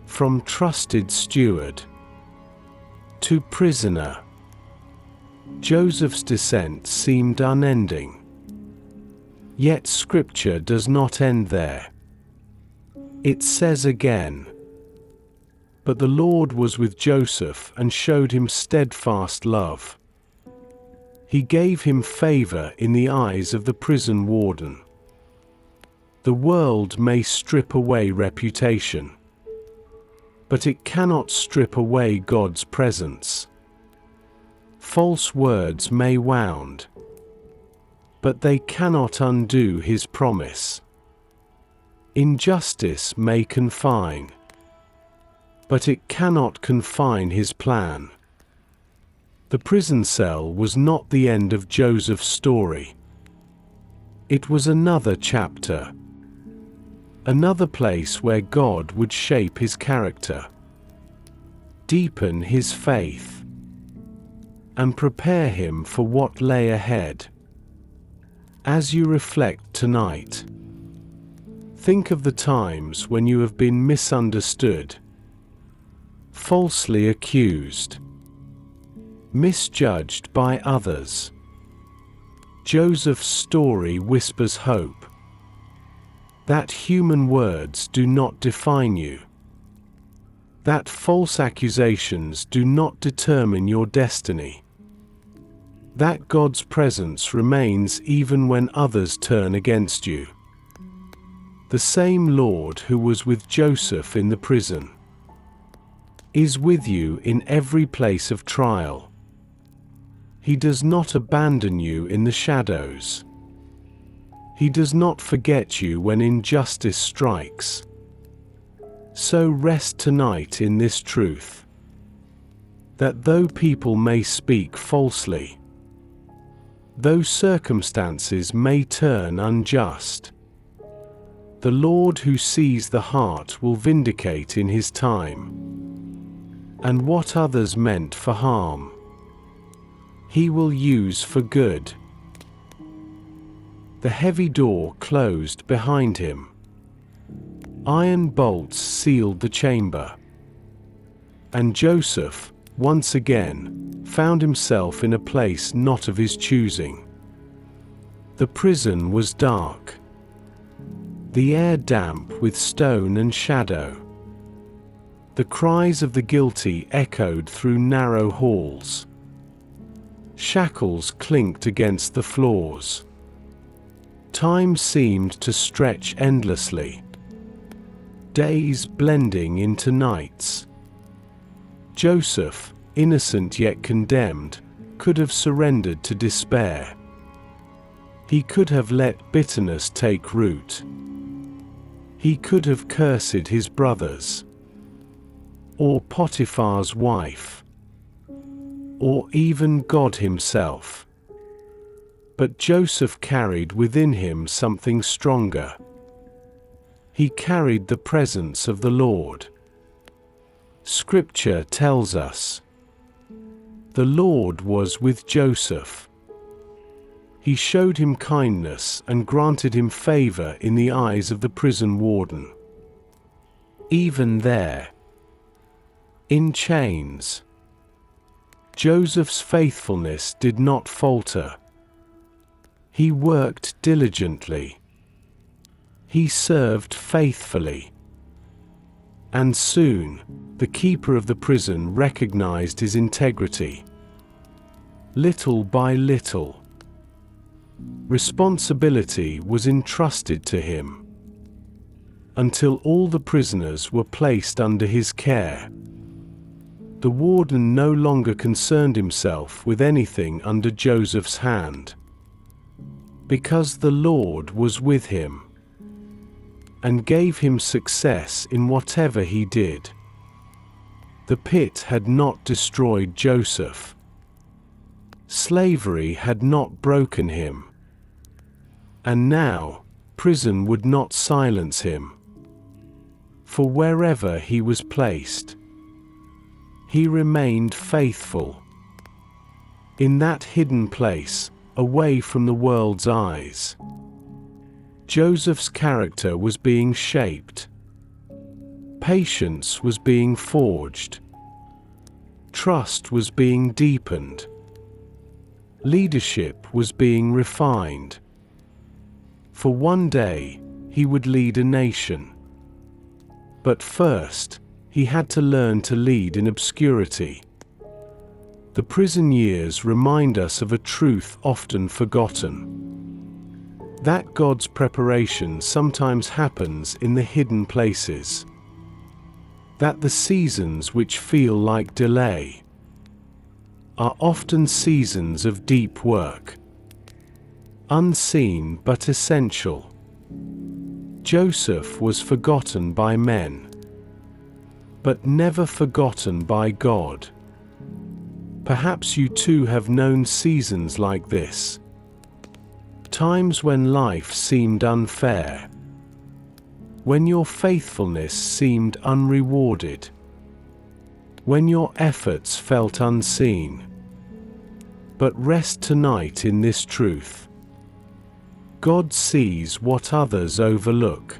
[SPEAKER 1] from trusted steward to prisoner. Joseph's descent seemed unending. Yet Scripture does not end there. It says again, "But the Lord was with Joseph and showed him steadfast love. He gave him favor in the eyes of the prison warden." The world may strip away reputation, but it cannot strip away God's presence. False words may wound, but they cannot undo His promise. Injustice may confine, but it cannot confine His plan. The prison cell was not the end of Joseph's story. It was another chapter, another place where God would shape his character, deepen his faith, and prepare him for what lay ahead. As you reflect tonight, think of the times when you have been misunderstood, falsely accused, misjudged by others. Joseph's story whispers hope that human words do not define you, that false accusations do not determine your destiny, that God's presence remains even when others turn against you. The same Lord who was with Joseph in the prison is with you in every place of trial. He does not abandon you in the shadows. He does not forget you when injustice strikes. So rest tonight in this truth, that though people may speak falsely, though circumstances may turn unjust, the Lord who sees the heart will vindicate in His time, and what others meant for harm, He will use for good. The heavy door closed behind him. Iron bolts sealed the chamber. And Joseph, once again, found himself in a place not of his choosing. The prison was dark, the air damp with stone and shadow. The cries of the guilty echoed through narrow halls. Shackles clinked against the floors. Time seemed to stretch endlessly, days blending into nights. Joseph, innocent yet condemned, could have surrendered to despair. He could have let bitterness take root. He could have cursed his brothers, or Potiphar's wife, or even God Himself. But Joseph carried within him something stronger. He carried the presence of the Lord. Scripture tells us, "The Lord was with Joseph. He showed him kindness and granted him favor in the eyes of the prison warden." Even there, in chains, Joseph's faithfulness did not falter. He worked diligently. He served faithfully. And soon, the keeper of the prison recognized his integrity. Little by little, responsibility was entrusted to him. until all the prisoners were placed under his care. The warden no longer concerned himself with anything under Joseph's hand, because the Lord was with him and gave him success in whatever he did. The pit had not destroyed Joseph. Slavery had not broken him. And now, prison would not silence him. For wherever he was placed, he remained faithful. In that hidden place, away from the world's eyes, Joseph's character was being shaped. Patience was being forged. Trust was being deepened. Leadership was being refined. For one day, he would lead a nation. But first, he had to learn to lead in obscurity. The prison years remind us of a truth often forgotten: that God's preparation sometimes happens in the hidden places. That the seasons which feel like delay are often seasons of deep work, unseen but essential. Joseph was forgotten by men, but never forgotten by God. Perhaps you too have known seasons like this. Times when life seemed unfair, when your faithfulness seemed unrewarded, when your efforts felt unseen. But rest tonight in this truth: God sees what others overlook.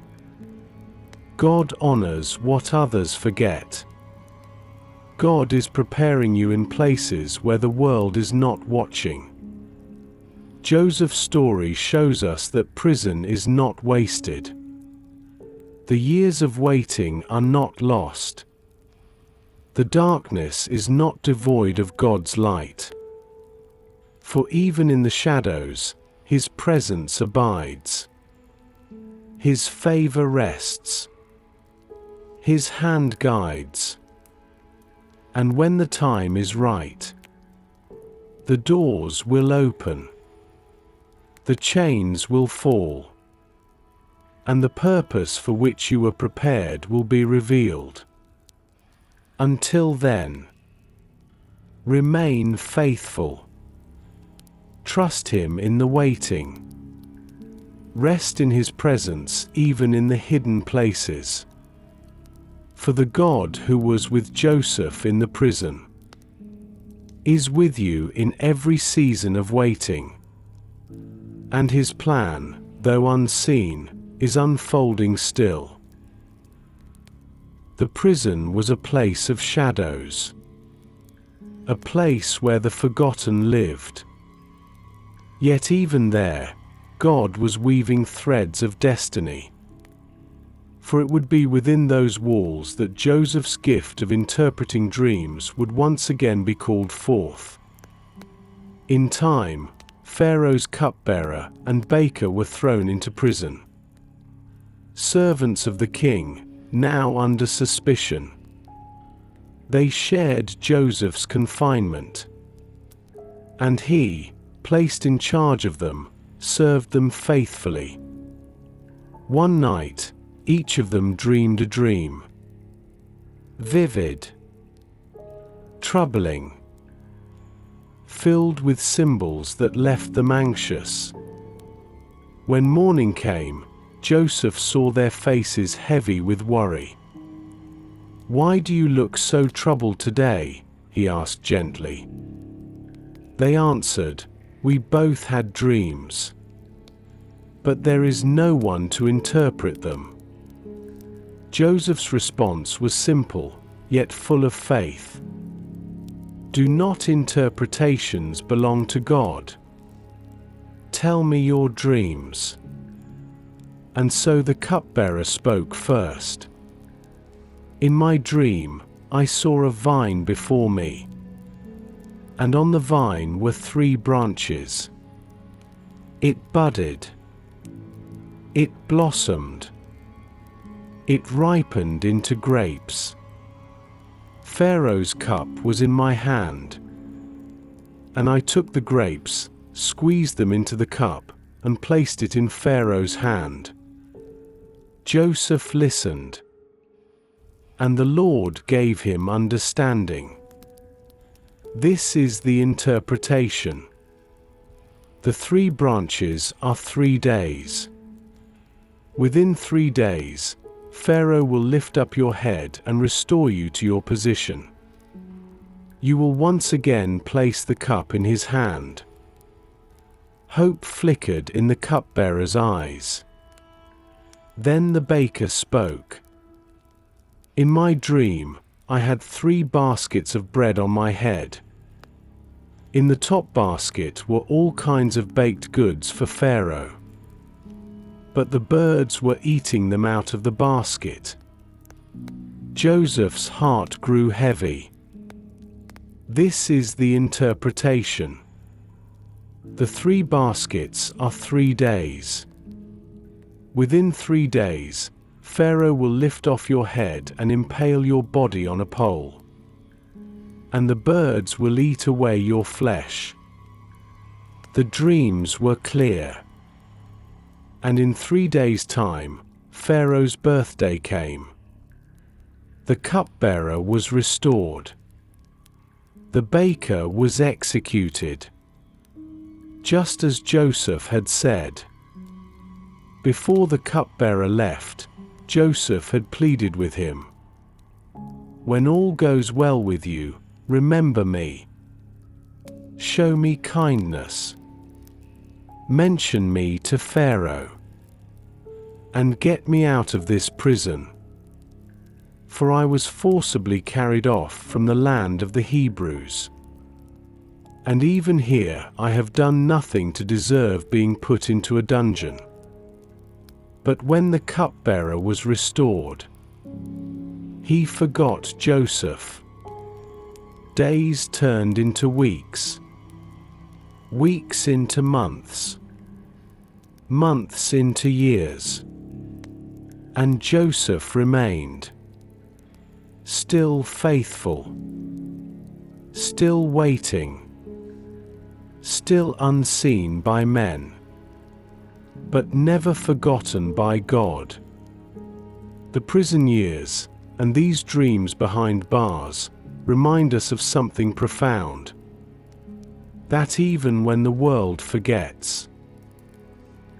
[SPEAKER 1] God honors what others forget. God is preparing you in places where the world is not watching. Joseph's story shows us that prison is not wasted. The years of waiting are not lost. The darkness is not devoid of God's light. For even in the shadows, His presence abides. His favor rests. His hand guides. And when the time is right, the doors will open. The chains will fall. And the purpose for which you were prepared will be revealed. Until then, remain faithful. Trust Him in the waiting. Rest in His presence even in the hidden places. For the God who was with Joseph in the prison is with you in every season of waiting. And His plan, though unseen, is unfolding still. The prison was a place of shadows, a place where the forgotten lived. Yet even there, God was weaving threads of destiny. For it would be within those walls that Joseph's gift of interpreting dreams would once again be called forth. In time, Pharaoh's cupbearer and baker were thrown into prison. Servants of the king, now under suspicion. They shared Joseph's confinement. And he, placed in charge of them, served them faithfully. One night, each of them dreamed a dream. Vivid, troubling, filled with symbols that left them anxious. When morning came, Joseph saw their faces heavy with worry. "Why do you look so troubled today?" he asked gently. They answered, "We both had dreams, but there is no one to interpret them." Joseph's response was simple, yet full of faith. "Do not interpretations belong to God? Tell me your dreams." And so the cupbearer spoke first. "In my dream, I saw a vine before me, and on the vine were 3 branches. It budded. It blossomed. It ripened into grapes. Pharaoh's cup was in my hand, and I took the grapes, squeezed them into the cup, and placed it in Pharaoh's hand. Joseph listened, and the Lord gave him understanding. This is the interpretation. The 3 branches are 3 days. Within 3 days, Pharaoh will lift up your head and restore you to your position. You will once again place the cup in his hand. Hope flickered in the cupbearer's eyes. Then the baker spoke. In my dream, I had 3 baskets of bread on my head. In the top basket were all kinds of baked goods for Pharaoh. But the birds were eating them out of the basket. Joseph's heart grew heavy. This is the interpretation. The 3 baskets are 3 days. Within 3 days, Pharaoh will lift off your head and impale your body on a pole, and the birds will eat away your flesh. The dreams were clear. And in 3 days' time, Pharaoh's birthday came. The cupbearer was restored. The baker was executed, just as Joseph had said. Before the cupbearer left, Joseph had pleaded with him. When all goes well with you, remember me. Show me kindness. Mention me to Pharaoh, and get me out of this prison. For I was forcibly carried off from the land of the Hebrews. And even here I have done nothing to deserve being put into a dungeon. But when the cupbearer was restored, he forgot Joseph. Days turned into weeks, weeks into months, months into years, and Joseph remained, still faithful, still waiting, still unseen by men, but never forgotten by God. The prison years, and these dreams behind bars, remind us of something profound. That even when the world forgets,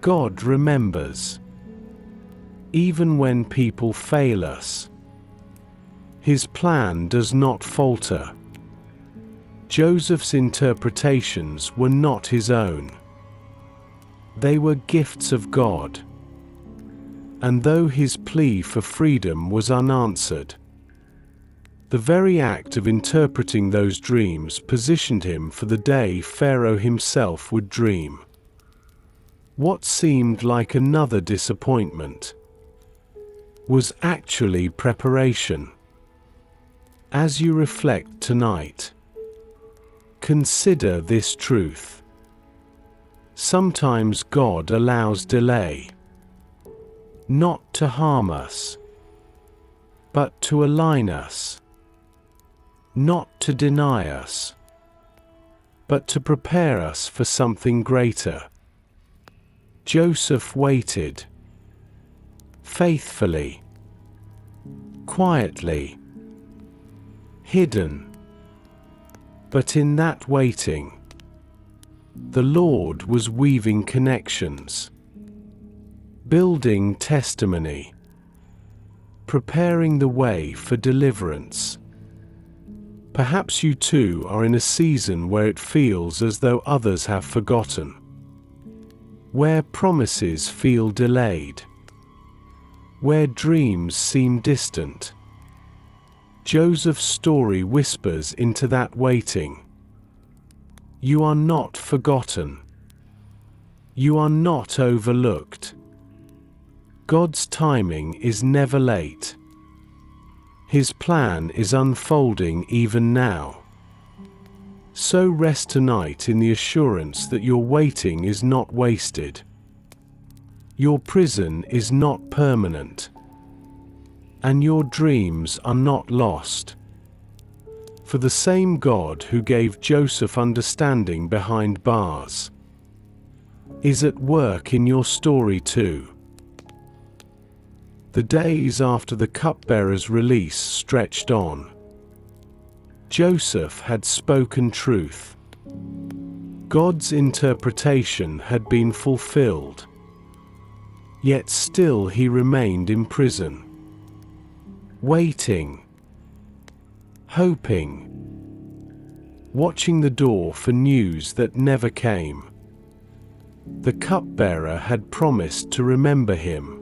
[SPEAKER 1] God remembers. Even when people fail us, His plan does not falter. Joseph's interpretations were not his own. They were gifts of God. And though his plea for freedom was unanswered, the very act of interpreting those dreams positioned him for the day Pharaoh himself would dream. What seemed like another disappointment was actually preparation. As you reflect tonight, consider this truth. Sometimes God allows delay, not to harm us, but to align us, not to deny us, but to prepare us for something greater. Joseph waited, faithfully, quietly, hidden. But in that waiting, the Lord was weaving connections, building testimony, preparing the way for deliverance. Perhaps you too are in a season where it feels as though others have forgotten, where promises feel delayed, where dreams seem distant. Joseph's story whispers into that waiting. You are not forgotten. You are not overlooked. God's timing is never late. His plan is unfolding even now. So rest tonight in the assurance that your waiting is not wasted. Your prison is not permanent. and your dreams are not lost. For the same God who gave Joseph understanding behind bars is at work in your story too. The days after the cupbearer's release stretched on. Joseph had spoken truth. God's interpretation had been fulfilled. Yet still he remained in prison, waiting, hoping, watching the door for news that never came. The cupbearer had promised to remember him,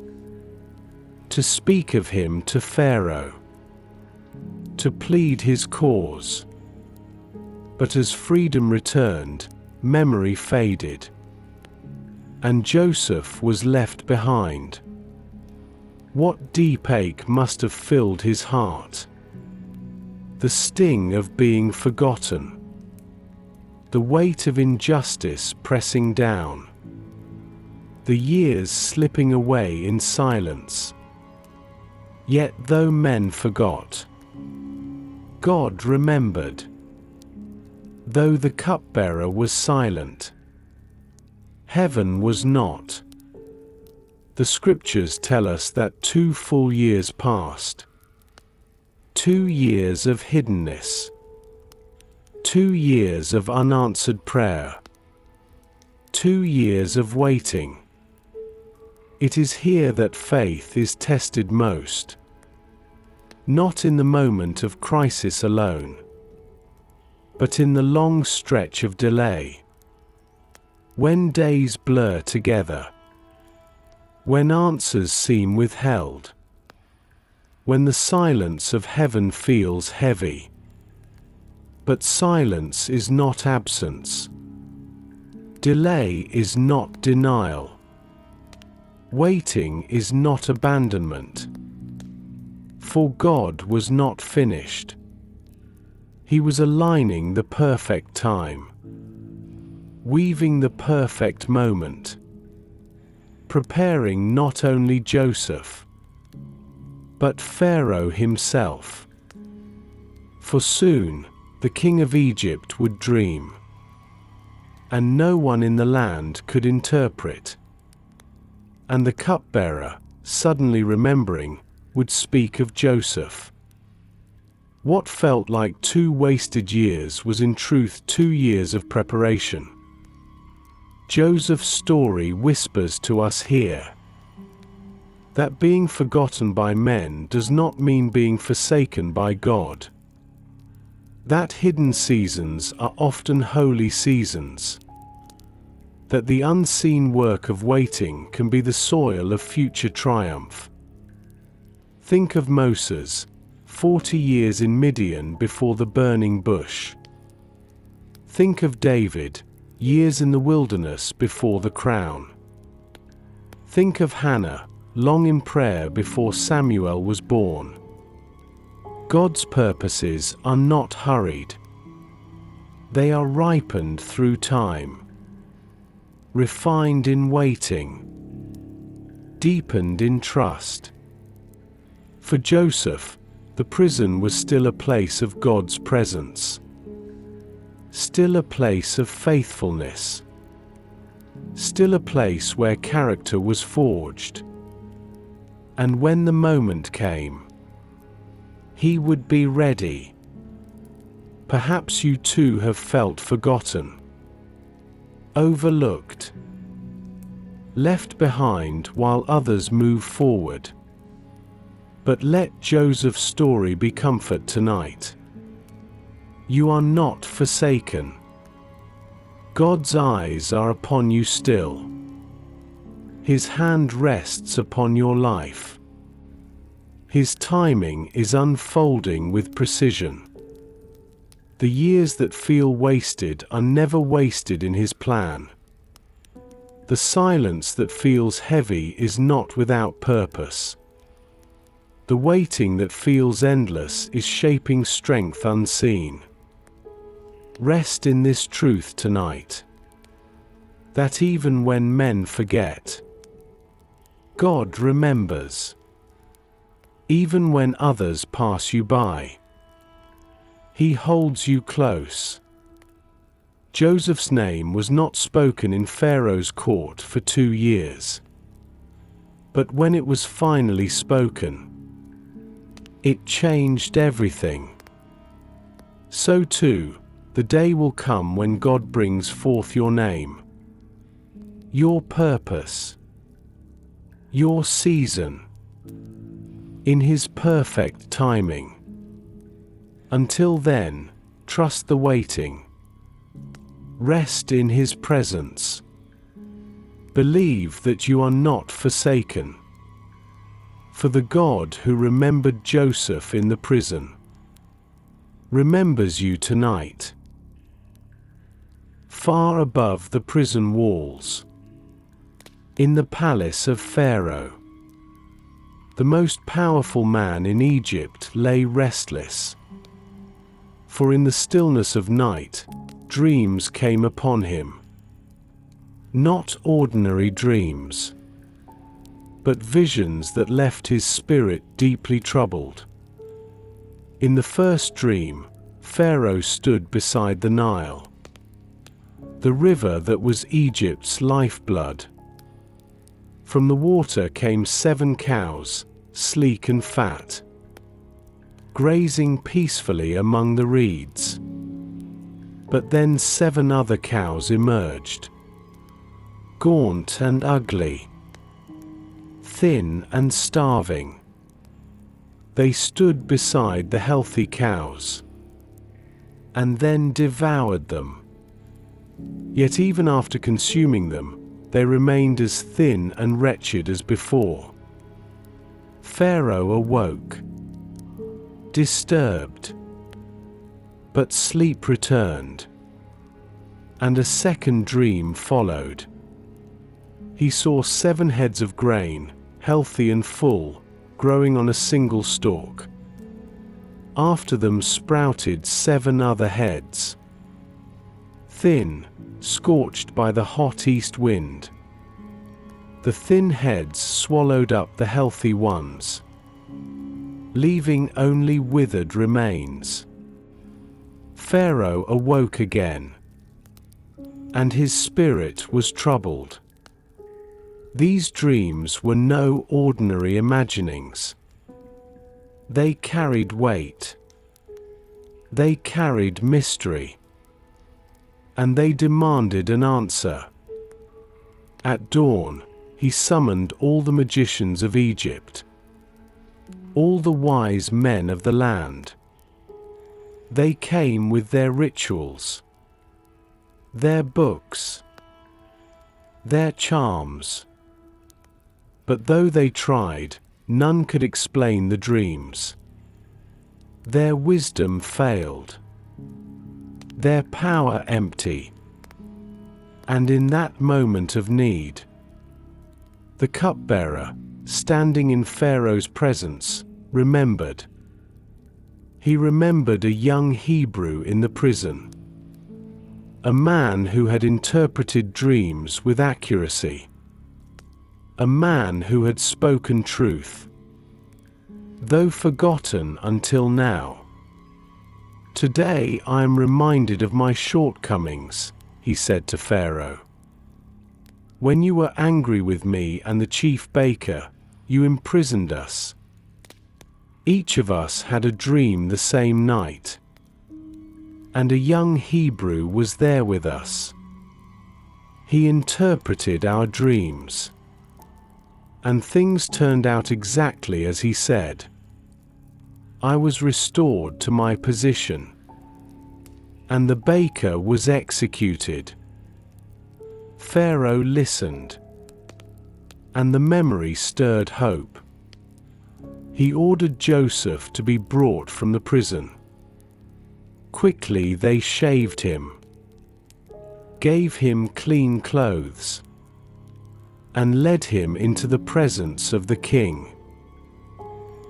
[SPEAKER 1] to speak of him to Pharaoh, to plead his cause. But as freedom returned, memory faded, and Joseph was left behind. What deep ache must have filled his heart. The sting of being forgotten, the weight of injustice pressing down, the years slipping away in silence. Yet though men forgot, God remembered. Though the cupbearer was silent, heaven was not. The scriptures tell us that 2 full years passed. 2 years of hiddenness. 2 years of unanswered prayer. 2 years of waiting. It is here that faith is tested most. Not in the moment of crisis alone, but in the long stretch of delay. When days blur together, when answers seem withheld, when the silence of heaven feels heavy. But silence is not absence. Delay is not denial. Waiting is not abandonment. For God was not finished. He was aligning the perfect time, weaving the perfect moment, preparing not only Joseph, but Pharaoh himself. For soon, the king of Egypt would dream, and no one in the land could interpret. And the cupbearer, suddenly remembering, would speak of Joseph. What felt like 2 wasted years was in truth 2 years of preparation. Joseph's story whispers to us here that being forgotten by men does not mean being forsaken by God. That hidden seasons are often holy seasons. That the unseen work of waiting can be the soil of future triumph. Think of Moses, 40 years in Midian before the burning bush. Think of David, years in the wilderness before the crown. Think of Hannah, long in prayer before Samuel was born. God's purposes are not hurried. They are ripened through time, refined in waiting, deepened in trust. For Joseph, the prison was still a place of God's presence, still a place of faithfulness, still a place where character was forged. And when the moment came, he would be ready. Perhaps you too have felt forgotten, overlooked, left behind while others move forward. But let Joseph's story be comfort tonight. You are not forsaken. God's eyes are upon you still. His hand rests upon your life. His timing is unfolding with precision. The years that feel wasted are never wasted in His plan. The silence that feels heavy is not without purpose. The waiting that feels endless is shaping strength unseen. Rest in this truth tonight, that even when men forget, God remembers. Even when others pass you by, He holds you close. Joseph's name was not spoken in Pharaoh's court for 2 years. But when it was finally spoken, it changed everything. So too, the day will come when God brings forth your name, your purpose, your season, in His perfect timing. Until then, trust the waiting. Rest in His presence. Believe that you are not forsaken. For the God who remembered Joseph in the prison remembers you tonight. Far above the prison walls, in the palace of Pharaoh, the most powerful man in Egypt lay restless. For in the stillness of night, dreams came upon him. Not ordinary dreams, but visions that left his spirit deeply troubled. In the first dream, Pharaoh stood beside the Nile, the river that was Egypt's lifeblood. From the water came 7 cows, sleek and fat, grazing peacefully among the reeds. But then 7 other cows emerged, gaunt and ugly, thin and starving. They stood beside the healthy cows, and then devoured them. Yet even after consuming them, they remained as thin and wretched as before. Pharaoh awoke, disturbed. But sleep returned, and a second dream followed. He saw 7 heads of grain, healthy and full, growing on a single stalk. After them sprouted 7 other heads, thin, scorched by the hot east wind. The thin heads swallowed up the healthy ones, leaving only withered remains. Pharaoh awoke again, and his spirit was troubled. These dreams were no ordinary imaginings. They carried weight. They carried mystery. And they demanded an answer. At dawn, he summoned all the magicians of Egypt, all the wise men of the land. They came with their rituals, their books, their charms. But though they tried, none could explain the dreams. Their wisdom failed, their power empty. And in that moment of need, the cupbearer, standing in Pharaoh's presence, remembered. He remembered a young Hebrew in the prison, a man who had interpreted dreams with accuracy, a man who had spoken truth, though forgotten until now. Today I am reminded of my shortcomings, he said to Pharaoh. When you were angry with me and the chief baker, you imprisoned us. Each of us had a dream the same night, and a young Hebrew was there with us. He interpreted our dreams, and things turned out exactly as he said. I was restored to my position, and the baker was executed. Pharaoh listened, and the memory stirred hope. He ordered Joseph to be brought from the prison. Quickly they shaved him, gave him clean clothes, and led him into the presence of the king.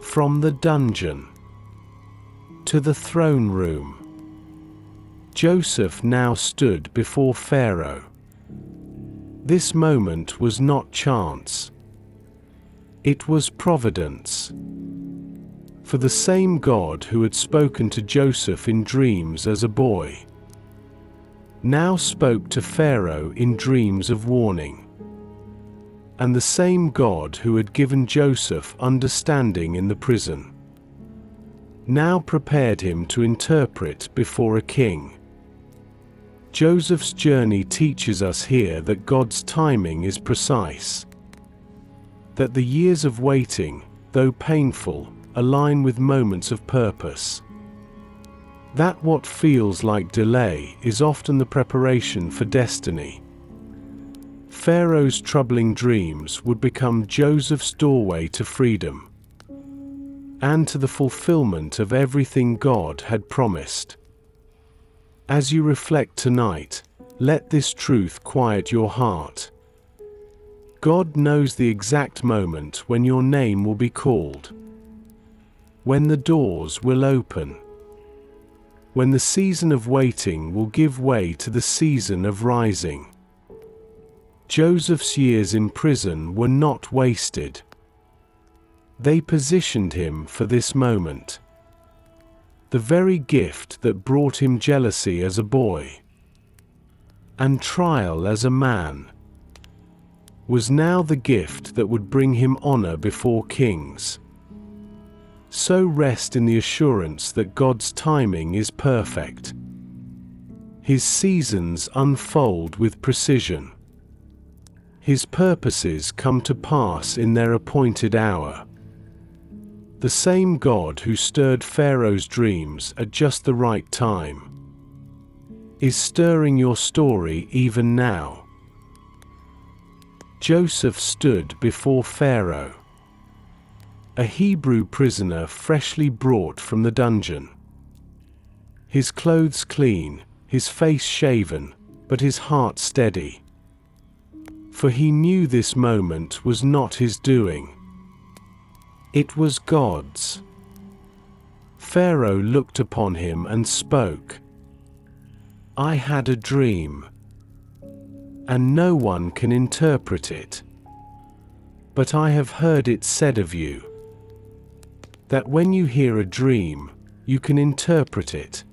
[SPEAKER 1] From the dungeon to the throne room, Joseph now stood before Pharaoh. This moment was not chance. It was providence. For the same God who had spoken to Joseph in dreams as a boy now spoke to Pharaoh in dreams of warning. And the same God who had given Joseph understanding in the prison now prepared him to interpret before a king. Joseph's journey teaches us here that God's timing is precise, that the years of waiting, though painful, align with moments of purpose, that what feels like delay is often the preparation for destiny. Pharaoh's troubling dreams would become Joseph's doorway to freedom and to the fulfillment of everything God had promised. As you reflect tonight, let this truth quiet your heart. God knows the exact moment when your name will be called, when the doors will open, when the season of waiting will give way to the season of rising. Joseph's years in prison were not wasted. They positioned him for this moment. The very gift that brought him jealousy as a boy and trial as a man was now the gift that would bring him honor before kings. So rest in the assurance that God's timing is perfect. His seasons unfold with precision. His purposes come to pass in their appointed hour. The same God who stirred Pharaoh's dreams at just the right time is stirring your story even now. Joseph stood before Pharaoh, a Hebrew prisoner freshly brought from the dungeon. His clothes clean, his face shaven, but his heart steady. For he knew this moment was not his doing. It was God's. Pharaoh looked upon him and spoke. "I had a dream, and no one can interpret it. But I have heard it said of you, that when you hear a dream, you can interpret it."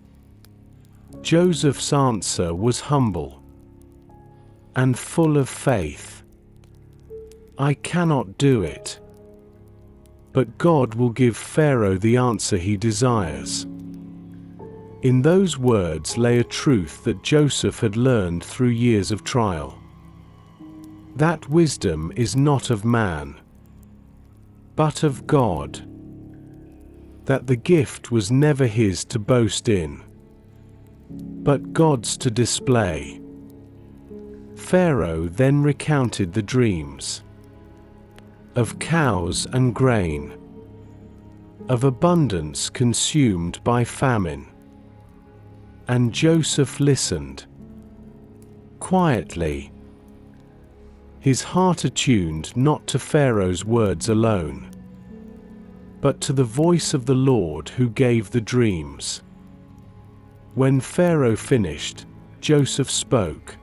[SPEAKER 1] Joseph's answer was humble and full of faith. "I cannot do it. But God will give Pharaoh the answer he desires." In those words lay a truth that Joseph had learned through years of trial. That wisdom is not of man, but of God. That the gift was never his to boast in, but God's to display. Pharaoh then recounted the dreams of cows and grain, of abundance consumed by famine. And Joseph listened quietly, his heart attuned not to Pharaoh's words alone, but to the voice of the Lord who gave the dreams. When Pharaoh finished, Joseph spoke.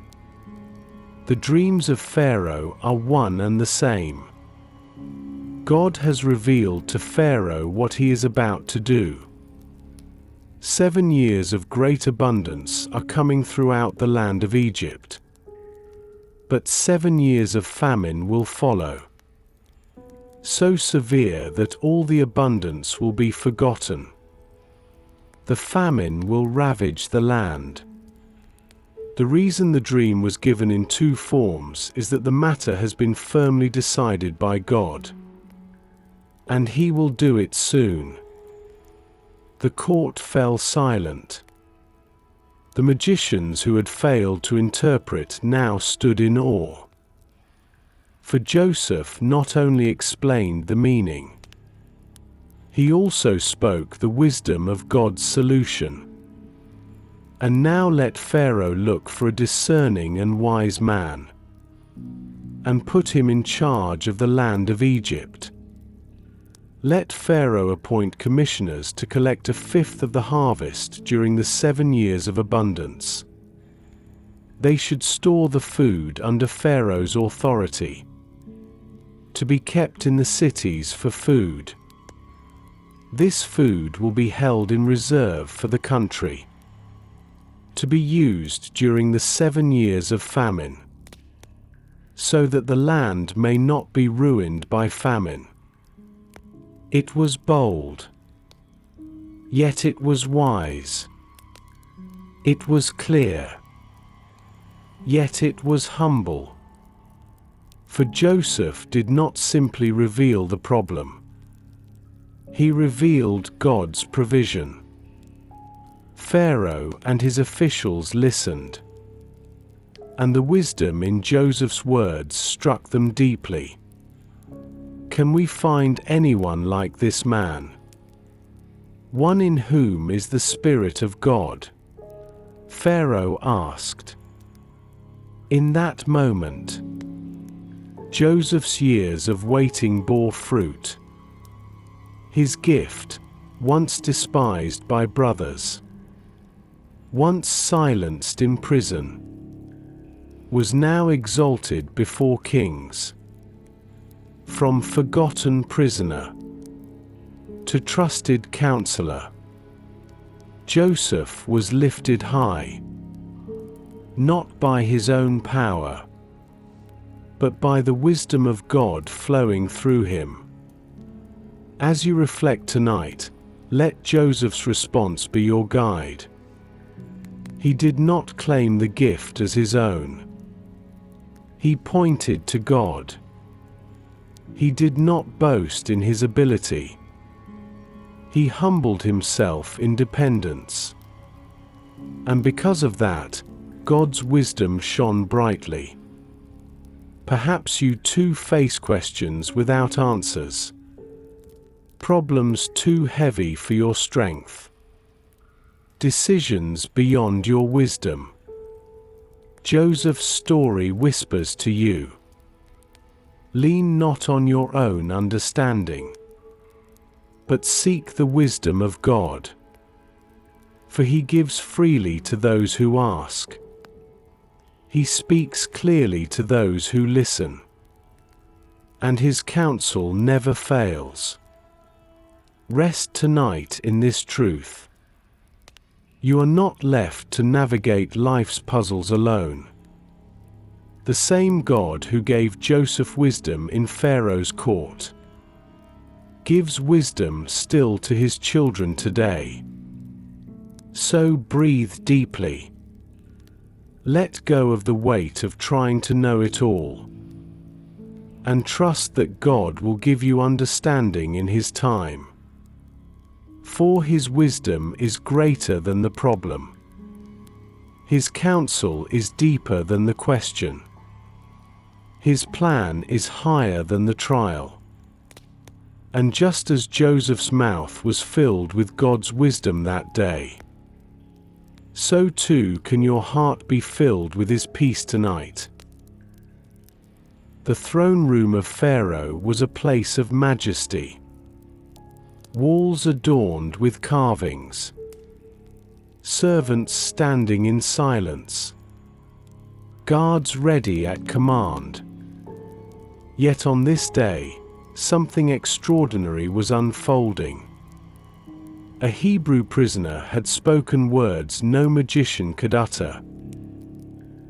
[SPEAKER 1] The dreams of Pharaoh are one and the same. God has revealed to Pharaoh what he is about to do. 7 years of great abundance are coming throughout the land of Egypt. But 7 years of famine will follow, so severe that all the abundance will be forgotten. The famine will ravage the land. The reason the dream was given in 2 forms is that the matter has been firmly decided by God, and he will do it soon. The court fell silent. The magicians who had failed to interpret now stood in awe. For Joseph not only explained the meaning, he also spoke the wisdom of God's solution. And now let Pharaoh look for a discerning and wise man, and put him in charge of the land of Egypt. Let Pharaoh appoint commissioners to collect 1/5 of the harvest during the 7 years of abundance. They should store the food under Pharaoh's authority, to be kept in the cities for food. This food will be held in reserve for the country, to be used during the 7 years of famine, so that the land may not be ruined by famine. It was bold, yet it was wise. It was clear, yet it was humble. For Joseph did not simply reveal the problem. He revealed God's provision. Pharaoh and his officials listened, and the wisdom in Joseph's words struck them deeply. Can we find anyone like this man? One in whom is the Spirit of God? Pharaoh asked. In that moment, Joseph's years of waiting bore fruit. His gift, once despised by brothers, once silenced in prison, was now exalted before kings. From forgotten prisoner to trusted counselor, Joseph was lifted high, not by his own power, but by the wisdom of God flowing through him. As you reflect tonight, let Joseph's response be your guide. He did not claim the gift as his own. He pointed to God. He did not boast in his ability. He humbled himself in dependence. And because of that, God's wisdom shone brightly. Perhaps you too face questions without answers. Problems too heavy for your strength. Decisions beyond your wisdom. Joseph's story whispers to you. Lean not on your own understanding, but seek the wisdom of God. For he gives freely to those who ask. He speaks clearly to those who listen. And his counsel never fails. Rest tonight in this truth. You are not left to navigate life's puzzles alone. The same God who gave Joseph wisdom in Pharaoh's court gives wisdom still to his children today. So breathe deeply. Let go of the weight of trying to know it all, and trust that God will give you understanding in his time. For his wisdom is greater than the problem. His counsel is deeper than the question. His plan is higher than the trial. And just as Joseph's mouth was filled with God's wisdom that day, so too can your heart be filled with his peace tonight. The throne room of Pharaoh was a place of majesty. Walls adorned with carvings. Servants standing in silence. Guards ready at command. Yet on this day, something extraordinary was unfolding. A Hebrew prisoner had spoken words no magician could utter.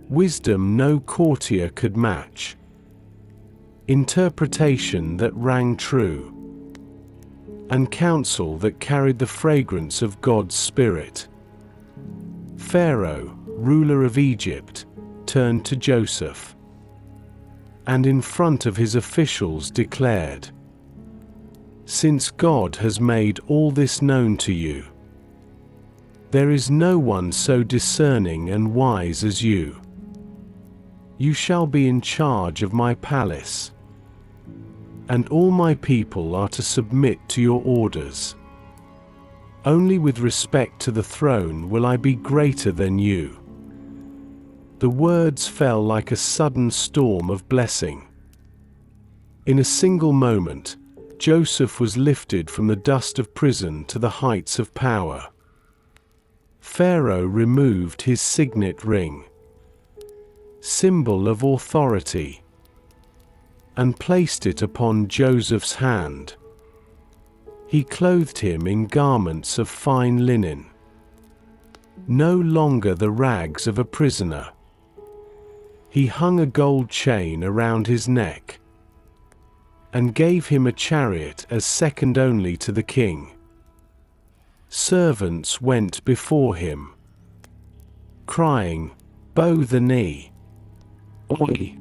[SPEAKER 1] Wisdom no courtier could match. Interpretation that rang true. And counsel that carried the fragrance of God's Spirit. Pharaoh, ruler of Egypt, turned to Joseph, and in front of his officials declared, "Since God has made all this known to you, there is no one so discerning and wise as you. You shall be in charge of my palace, and all my people are to submit to your orders. Only with respect to the throne will I be greater than you." The words fell like a sudden storm of blessing. In a single moment, Joseph was lifted from the dust of prison to the heights of power. Pharaoh removed his signet ring, symbol of authority, and placed it upon Joseph's hand. He clothed him in garments of fine linen, no longer the rags of a prisoner. He hung a gold chain around his neck and gave him a chariot as second only to the king. Servants went before him, crying, "Bow the knee." Oi!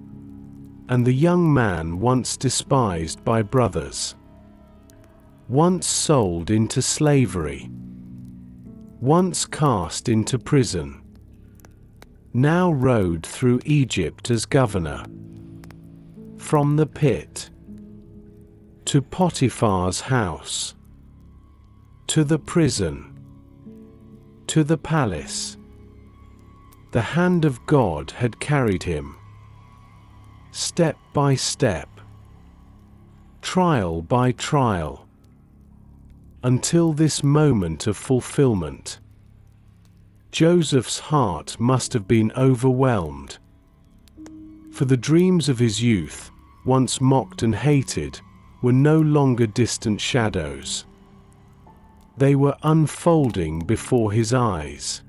[SPEAKER 1] And the young man, once despised by brothers, once sold into slavery, once cast into prison, now rode through Egypt as governor, from the pit to Potiphar's house, to the prison, to the palace. The hand of God had carried him, step by step, trial by trial, until this moment of fulfillment. Joseph's heart must have been overwhelmed, for the dreams of his youth, once mocked and hated, were no longer distant shadows. They were unfolding before his eyes.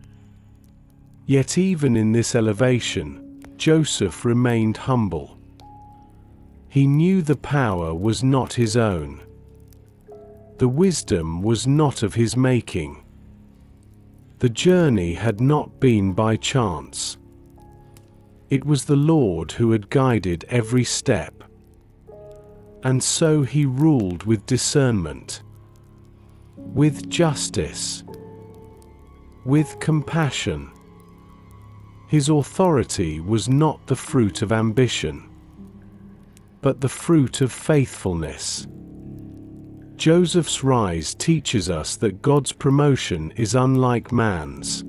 [SPEAKER 1] Yet even in this elevation, Joseph remained humble. He knew the power was not his own. The wisdom was not of his making. The journey had not been by chance. It was the Lord who had guided every step. And so he ruled with discernment, with justice, with compassion. His authority was not the fruit of ambition, but the fruit of faithfulness. Joseph's rise teaches us that God's promotion is unlike man's.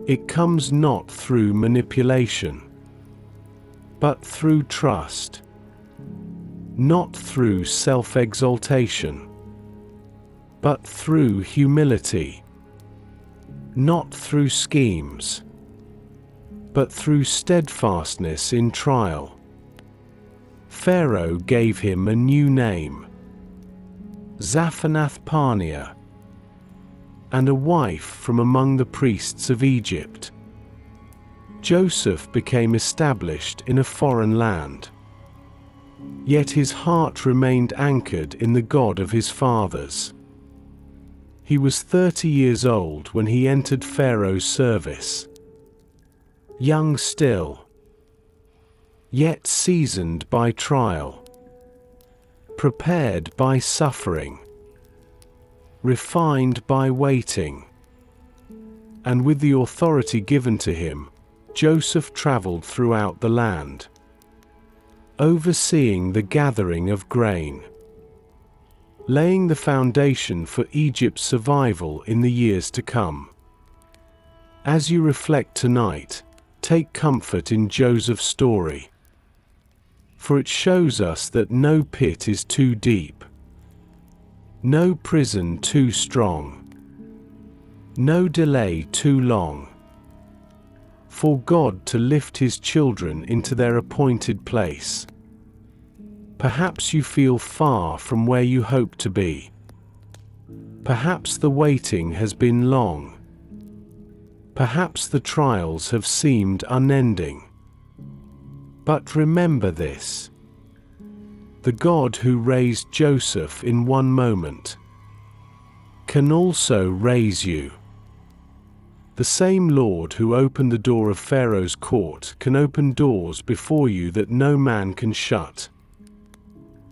[SPEAKER 1] It comes not through manipulation, but through trust, not through self-exaltation, but through humility, not through schemes, but through steadfastness in trial. Pharaoh gave him a new name, Zaphanath-Paneah, and a wife from among the priests of Egypt. Joseph became established in a foreign land. Yet his heart remained anchored in the God of his fathers. He was 30 years old when he entered Pharaoh's service. Young still, yet seasoned by trial, prepared by suffering, refined by waiting. And with the authority given to him, Joseph traveled throughout the land, overseeing the gathering of grain, laying the foundation for Egypt's survival in the years to come. As you reflect tonight, take comfort in Joseph's story, for it shows us that no pit is too deep, no prison too strong, no delay too long, for God to lift his children into their appointed place. Perhaps you feel far from where you hope to be. Perhaps the waiting has been long. Perhaps the trials have seemed unending. But remember this: the God who raised Joseph in one moment can also raise you. The same Lord who opened the door of Pharaoh's court can open doors before you that no man can shut.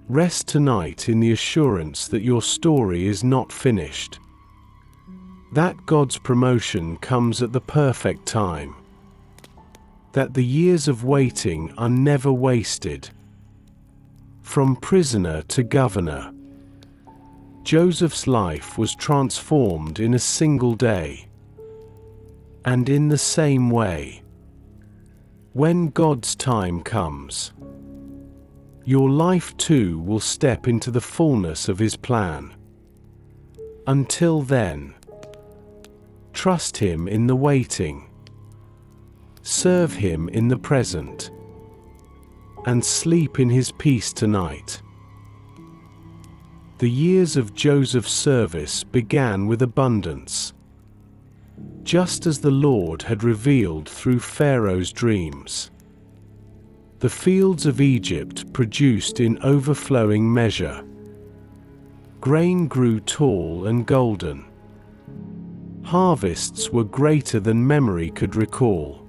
[SPEAKER 1] Rest tonight in the assurance that your story is not finished, that God's promotion comes at the perfect time, that the years of waiting are never wasted. From prisoner to governor, Joseph's life was transformed in a single day. And in the same way, when God's time comes, your life too will step into the fullness of his plan. Until then, trust him in the waiting, serve him in the present, and sleep in his peace tonight. The years of Joseph's service began with abundance. Just as the Lord had revealed through Pharaoh's dreams. The fields of Egypt produced in overflowing measure. Grain grew tall and golden. Harvests were greater than memory could recall.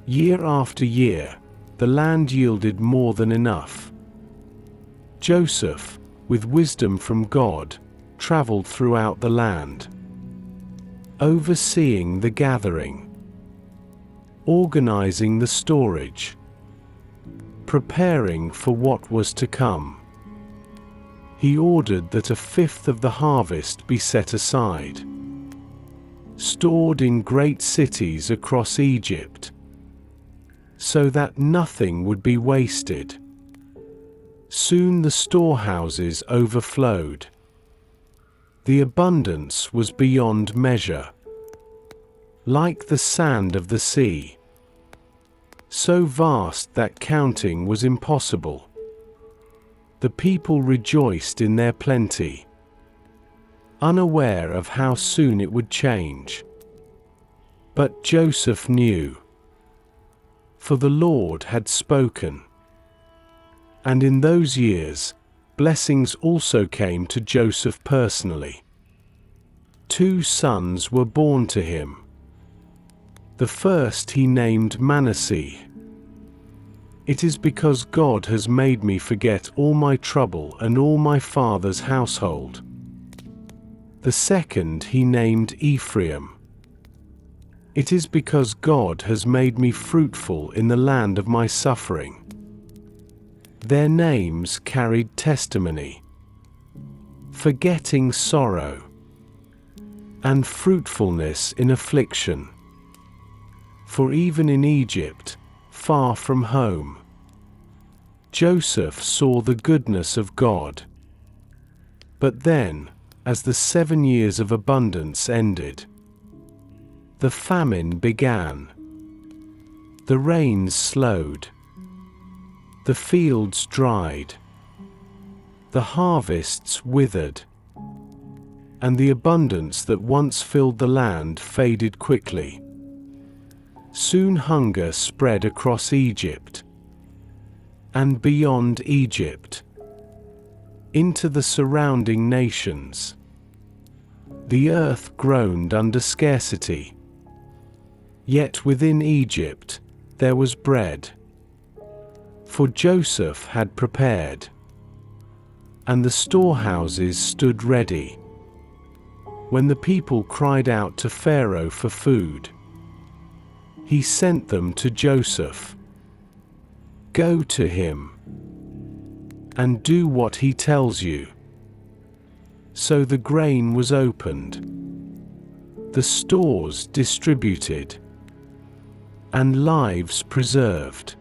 [SPEAKER 1] Year after year, the land yielded more than enough. Joseph, with wisdom from God, traveled throughout the land, overseeing the gathering, organizing the storage, preparing for what was to come. He ordered that a fifth of the harvest be set aside, stored in great cities across Egypt, so that nothing would be wasted. Soon the storehouses overflowed. The abundance was beyond measure, like the sand of the sea, so vast that counting was impossible. The people rejoiced in their plenty, unaware of how soon it would change. But Joseph knew, for the Lord had spoken. And in those years, blessings also came to Joseph personally. 2 sons were born to him. The first he named Manasseh. It is because God has made me forget all my trouble and all my father's household. The second he named Ephraim. It is because God has made me fruitful in the land of my suffering. Their names carried testimony, forgetting sorrow, and fruitfulness in affliction. For even in Egypt, far from home, Joseph saw the goodness of God. But then, as the 7 years of abundance ended, the famine began. The rains slowed. The fields dried. The harvests withered. And the abundance that once filled the land faded quickly. Soon hunger spread across Egypt, and beyond Egypt, into the surrounding nations. The earth groaned under scarcity. Yet within Egypt, there was bread. For Joseph had prepared, and the storehouses stood ready. When the people cried out to Pharaoh for food, he sent them to Joseph. Go to him, and do what he tells you. So the grain was opened, the stores distributed, and lives preserved.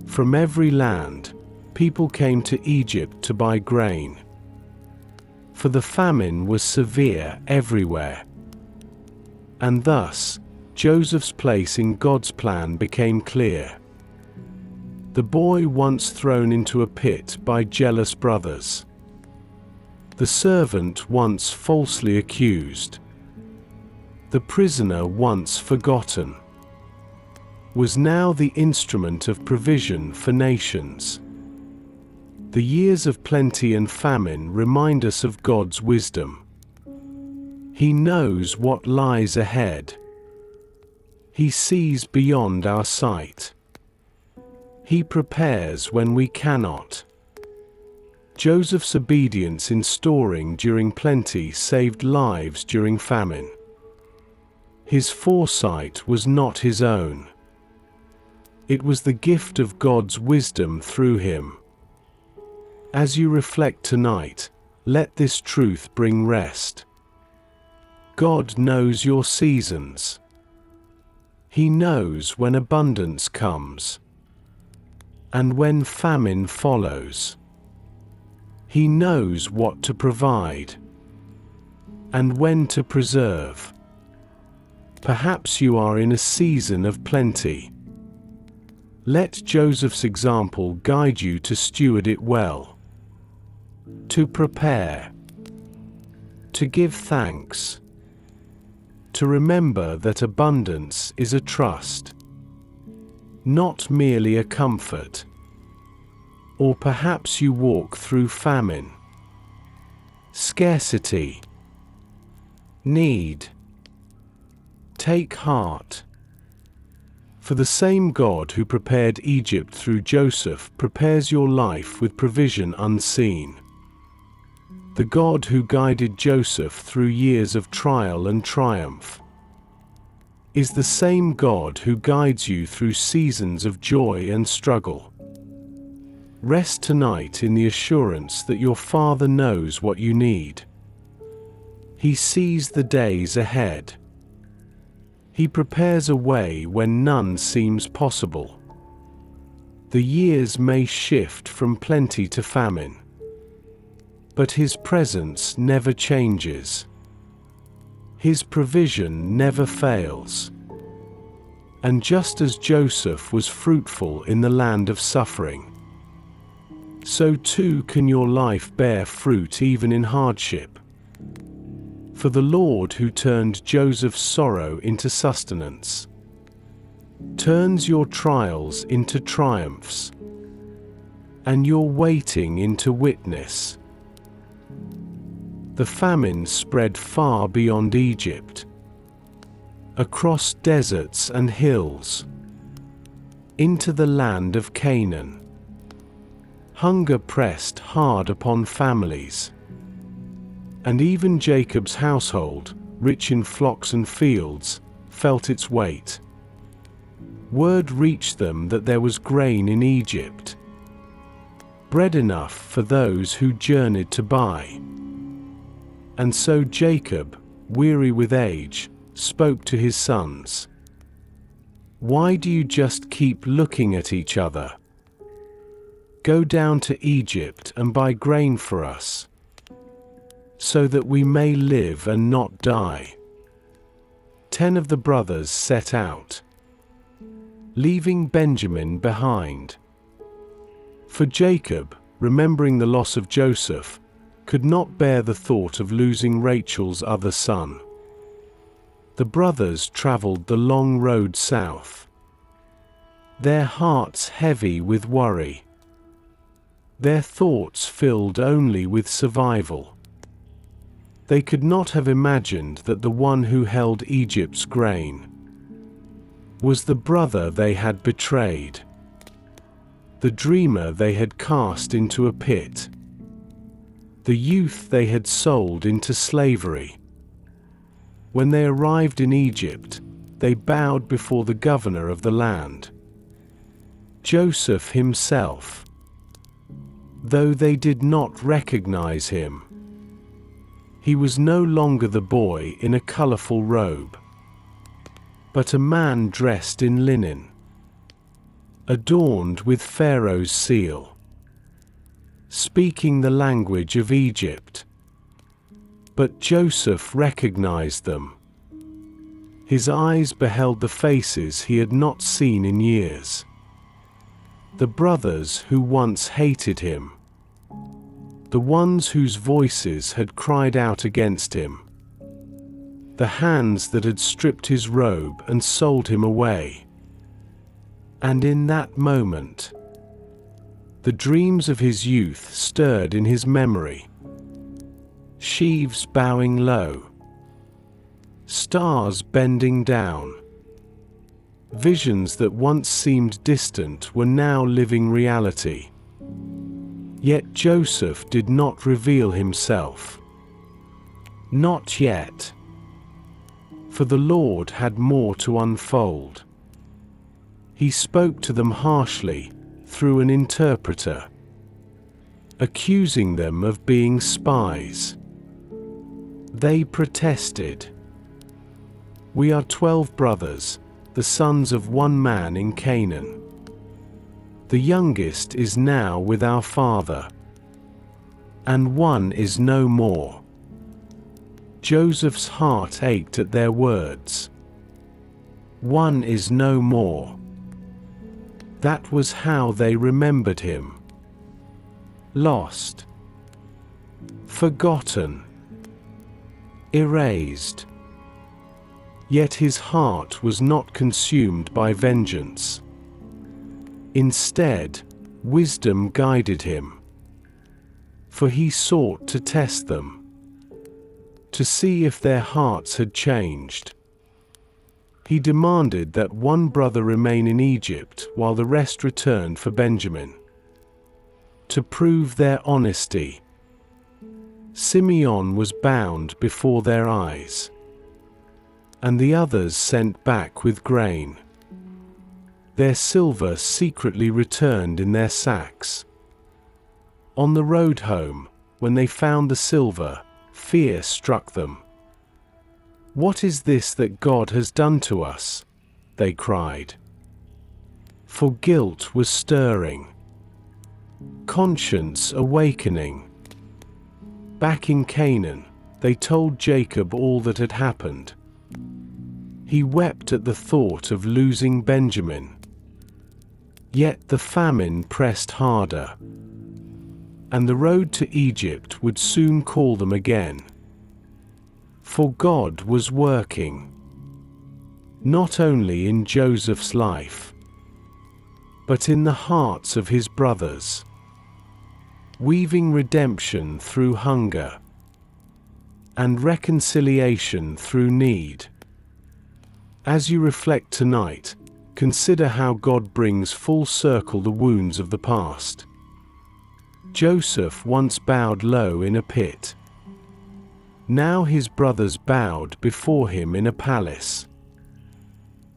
[SPEAKER 1] From every land, people came to Egypt to buy grain, for the famine was severe everywhere. And thus, Joseph's place in God's plan became clear. The boy once thrown into a pit by jealous brothers, the servant once falsely accused, the prisoner once forgotten, was now the instrument of provision for nations. The years of plenty and famine remind us of God's wisdom. He knows what lies ahead. He sees beyond our sight. He prepares when we cannot. Joseph's obedience in storing during plenty saved lives during famine. His foresight was not his own. It was the gift of God's wisdom through him. As you reflect tonight, let this truth bring rest. God knows your seasons. He knows when abundance comes, and when famine follows. He knows what to provide, and when to preserve. Perhaps you are in a season of plenty. Let Joseph's example guide you to steward it well. To prepare. To give thanks. To remember that abundance is a trust, not merely a comfort. Or perhaps you walk through famine, scarcity, need. Take heart. For the same God who prepared Egypt through Joseph prepares your life with provision unseen. The God who guided Joseph through years of trial and triumph is the same God who guides you through seasons of joy and struggle. Rest tonight in the assurance that your Father knows what you need. He sees the days ahead. He prepares a way when none seems possible. The years may shift from plenty to famine, but His presence never changes. His provision never fails. And just as Joseph was fruitful in the land of suffering, so too can your life bear fruit even in hardship. For the Lord who turned Joseph's sorrow into sustenance turns your trials into triumphs, and your waiting into witness. The famine spread far beyond Egypt, across deserts and hills, into the land of Canaan. Hunger pressed hard upon families, and even Jacob's household, rich in flocks and fields, felt its weight. Word reached them that there was grain in Egypt, bread enough for those who journeyed to buy. And so Jacob, weary with age, spoke to his sons. "Why do you just keep looking at each other? Go down to Egypt and buy grain for us, so that we may live and not die." 10 of the brothers set out, leaving Benjamin behind. For Jacob, remembering the loss of Joseph, could not bear the thought of losing Rachel's other son. The brothers traveled the long road south, their hearts heavy with worry, their thoughts filled only with survival. They could not have imagined that the one who held Egypt's grain was the brother they had betrayed, the dreamer they had cast into a pit, the youth they had sold into slavery. When they arrived in Egypt, they bowed before the governor of the land, Joseph himself, though they did not recognize him. He was no longer the boy in a colorful robe, but a man dressed in linen, adorned with Pharaoh's seal, speaking the language of Egypt. But Joseph recognized them. His eyes beheld the faces he had not seen in years. The brothers who once hated him, the ones whose voices had cried out against him, the hands that had stripped his robe and sold him away. And in that moment, the dreams of his youth stirred in his memory. Sheaves bowing low, stars bending down. Visions that once seemed distant were now living reality. Yet Joseph did not reveal himself. Not yet. For the Lord had more to unfold. He spoke to them harshly, through an interpreter, accusing them of being spies. They protested. "We are 12 brothers, the sons of one man in Canaan. The youngest is now with our father, and one is no more." Joseph's heart ached at their words. One is no more. That was how they remembered him. Lost, forgotten, erased. Yet his heart was not consumed by vengeance. Instead, wisdom guided him. For he sought to test them, to see if their hearts had changed. He demanded that one brother remain in Egypt while the rest returned for Benjamin. To prove their honesty, Simeon was bound before their eyes, and the others sent back with grain. Their silver secretly returned in their sacks. On the road home, when they found the silver, fear struck them. "What is this that God has done to us?" they cried. For guilt was stirring, conscience awakening. Back in Canaan, they told Jacob all that had happened. He wept at the thought of losing Benjamin. Yet the famine pressed harder, and the road to Egypt would soon call them again. For God was working, not only in Joseph's life, but in the hearts of his brothers, weaving redemption through hunger and reconciliation through need. As you reflect tonight, consider how God brings full circle the wounds of the past. Joseph once bowed low in a pit. Now his brothers bowed before him in a palace.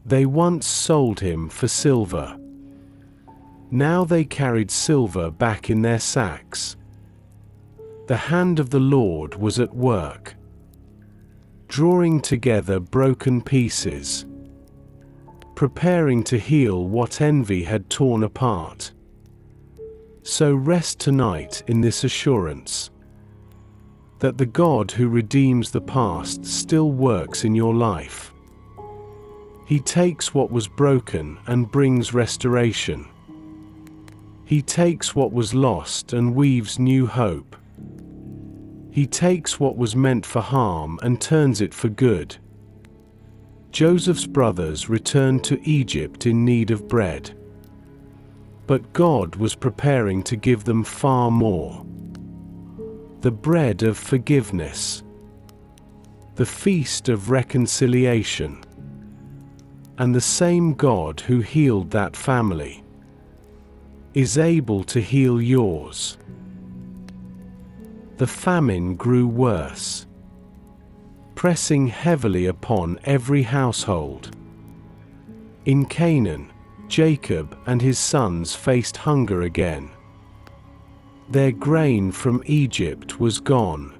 [SPEAKER 1] They once sold him for silver. Now they carried silver back in their sacks. The hand of the Lord was at work, drawing together broken pieces, preparing to heal what envy had torn apart. So rest tonight in this assurance that the God who redeems the past still works in your life. He takes what was broken and brings restoration. He takes what was lost and weaves new hope. He takes what was meant for harm and turns it for good. Joseph's brothers returned to Egypt in need of bread, but God was preparing to give them far more. The bread of forgiveness, the feast of reconciliation, and the same God who healed that family is able to heal yours. The famine grew worse, pressing heavily upon every household. In Canaan, Jacob and his sons faced hunger again. Their grain from Egypt was gone,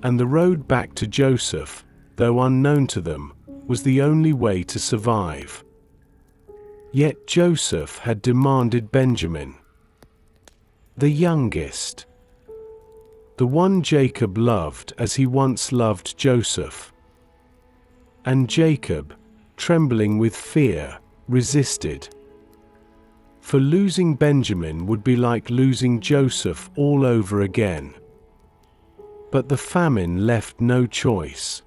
[SPEAKER 1] and the road back to Joseph, though unknown to them, was the only way to survive. Yet Joseph had demanded Benjamin, the youngest, the one Jacob loved as he once loved Joseph. And Jacob, trembling with fear, resisted. For losing Benjamin would be like losing Joseph all over again. But the famine left no choice.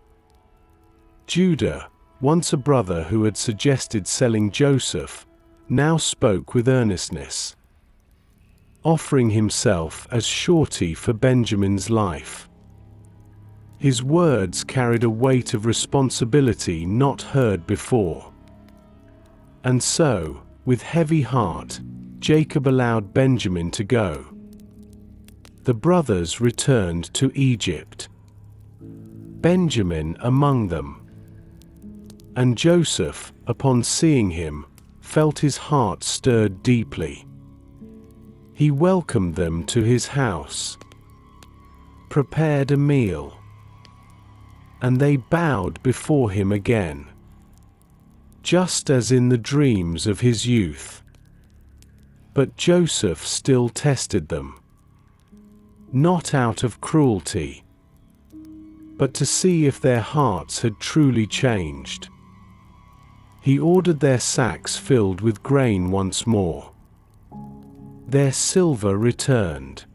[SPEAKER 1] Judah, once a brother who had suggested selling Joseph, now spoke with earnestness, offering himself as surety for Benjamin's life. His words carried a weight of responsibility not heard before. And so, with heavy heart, Jacob allowed Benjamin to go. The brothers returned to Egypt, Benjamin among them. And Joseph, upon seeing him, felt his heart stirred deeply. He welcomed them to his house, prepared a meal, and they bowed before him again, just as in the dreams of his youth. But Joseph still tested them, not out of cruelty, but to see if their hearts had truly changed. He ordered their sacks filled with grain once more. Their silver returned,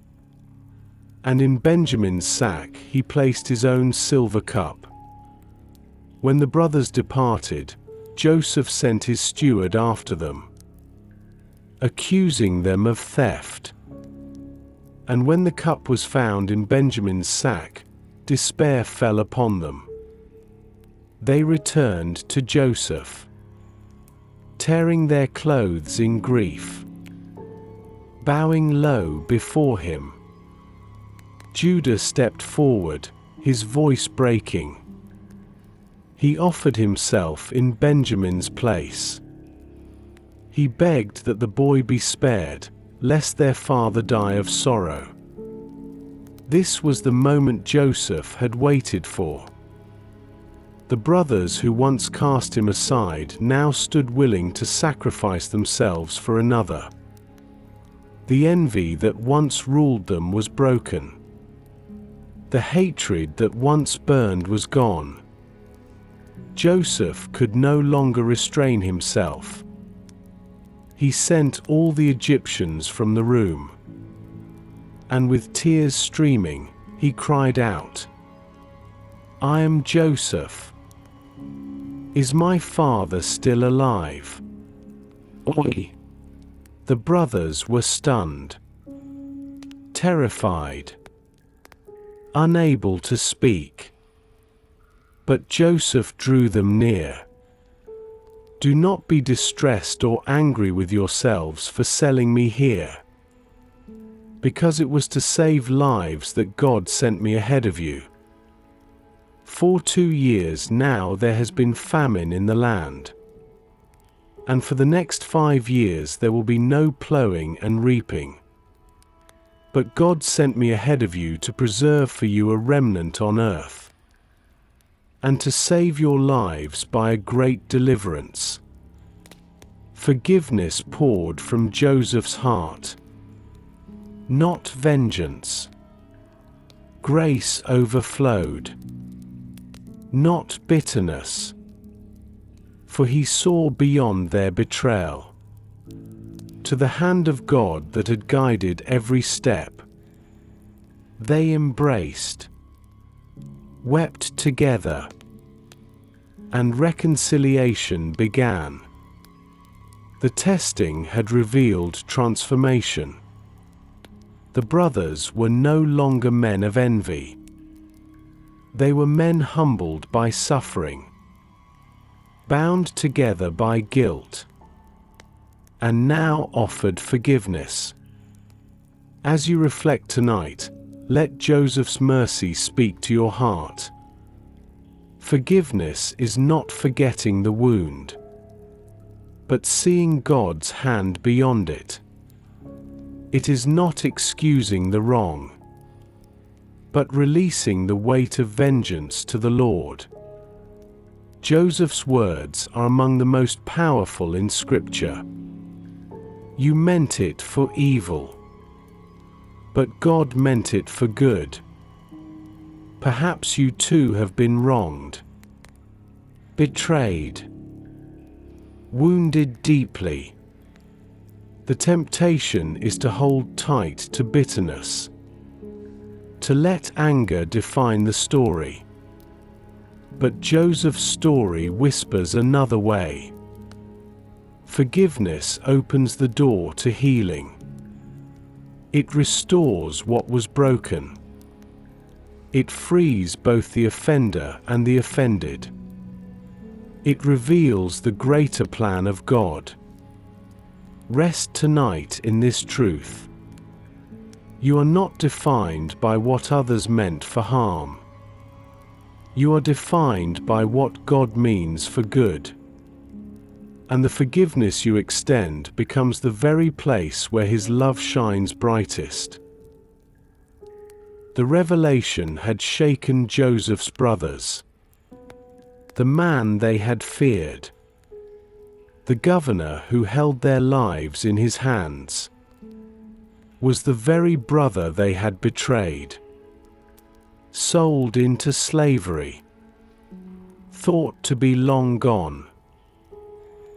[SPEAKER 1] and in Benjamin's sack he placed his own silver cup. When the brothers departed, Joseph sent his steward after them, accusing them of theft. And when the cup was found in Benjamin's sack, despair fell upon them. They returned to Joseph, tearing their clothes in grief, bowing low before him. Judah stepped forward, his voice breaking. He offered himself in Benjamin's place. He begged that the boy be spared, lest their father die of sorrow. This was the moment Joseph had waited for. The brothers who once cast him aside now stood willing to sacrifice themselves for another. The envy that once ruled them was broken. The hatred that once burned was gone. Joseph could no longer restrain himself. He sent all the Egyptians from the room, and with tears streaming, he cried out, "I am Joseph. Is my father still alive?" Oi! The brothers were stunned, terrified, unable to speak. But Joseph drew them near. "Do not be distressed or angry with yourselves for selling me here, because it was to save lives that God sent me ahead of you. For 2 years now there has been famine in the land, and for the next 5 years there will be no plowing and reaping. But God sent me ahead of you to preserve for you a remnant on earth, and to save your lives by a great deliverance." Forgiveness poured from Joseph's heart, not vengeance. Grace overflowed, not bitterness. For he saw beyond their betrayal, to the hand of God that had guided every step. They embraced, wept together, and reconciliation began. The testing had revealed transformation. The brothers were no longer men of envy. They were men humbled by suffering, bound together by guilt, and now offered forgiveness. As you reflect tonight, let Joseph's mercy speak to your heart. Forgiveness is not forgetting the wound, but seeing God's hand beyond it. It is not excusing the wrong, but releasing the weight of vengeance to the Lord. Joseph's words are among the most powerful in Scripture. You meant it for evil, but God meant it for good. Perhaps you too have been wronged, betrayed, wounded deeply. The temptation is to hold tight to bitterness, to let anger define the story. But Joseph's story whispers another way. Forgiveness opens the door to healing. It restores what was broken. It frees both the offender and the offended. It reveals the greater plan of God. Rest tonight in this truth. You are not defined by what others meant for harm. You are defined by what God means for good. And the forgiveness you extend becomes the very place where His love shines brightest. The revelation had shaken Joseph's brothers. The man they had feared, the governor who held their lives in his hands, was the very brother they had betrayed, sold into slavery, thought to be long gone.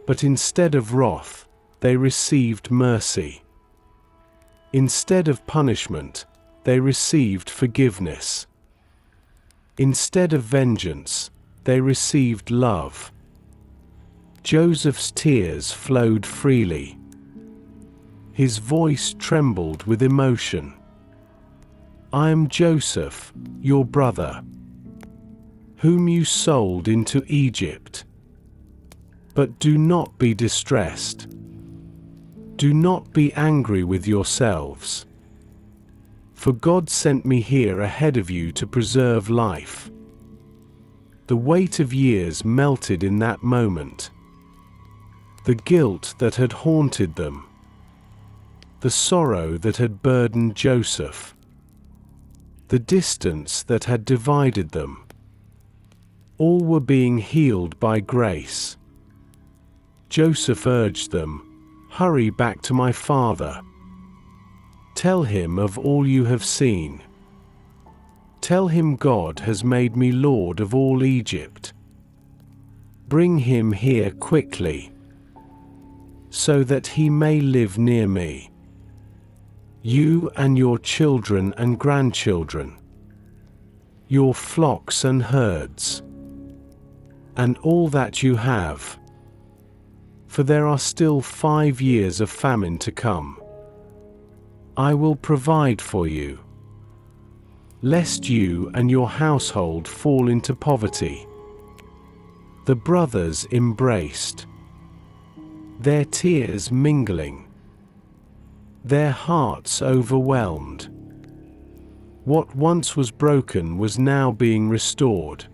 [SPEAKER 1] But instead of wrath, they received mercy. Instead of punishment, they received forgiveness. Instead of vengeance, they received love. Joseph's tears flowed freely. His voice trembled with emotion. "I am Joseph, your brother, whom you sold into Egypt. But do not be distressed. Do not be angry with yourselves. For God sent me here ahead of you to preserve life." The weight of years melted in that moment. The guilt that had haunted them, the sorrow that had burdened Joseph, the distance that had divided them, all were being healed by grace. Joseph urged them, "Hurry back to my father. Tell him of all you have seen. Tell him God has made me Lord of all Egypt. Bring him here quickly, so that he may live near me. You and your children and grandchildren, your flocks and herds, and all that you have. For there are still 5 years of famine to come. I will provide for you, lest you and your household fall into poverty." The brothers embraced, their tears mingling, their hearts overwhelmed. What once was broken was now being restored.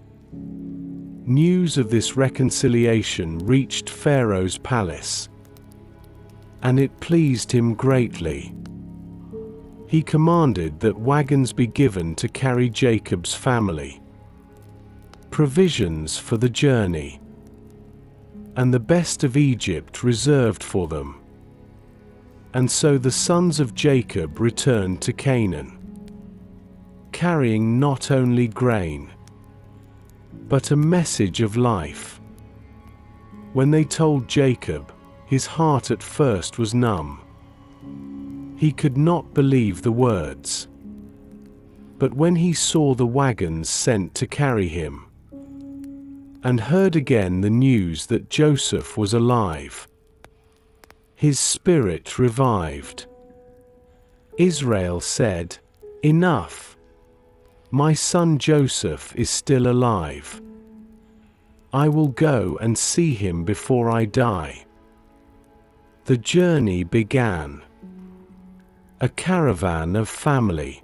[SPEAKER 1] News of this reconciliation reached Pharaoh's palace, and it pleased him greatly. He commanded that wagons be given to carry Jacob's family, provisions for the journey, and the best of Egypt reserved for them. And so the sons of Jacob returned to Canaan, carrying not only grain, but a message of life. When they told Jacob, his heart at first was numb. He could not believe the words. But when he saw the wagons sent to carry him, and heard again the news that Joseph was alive, his spirit revived. Israel said, "Enough! My son Joseph is still alive. I will go and see him before I die." The journey began. A caravan of family,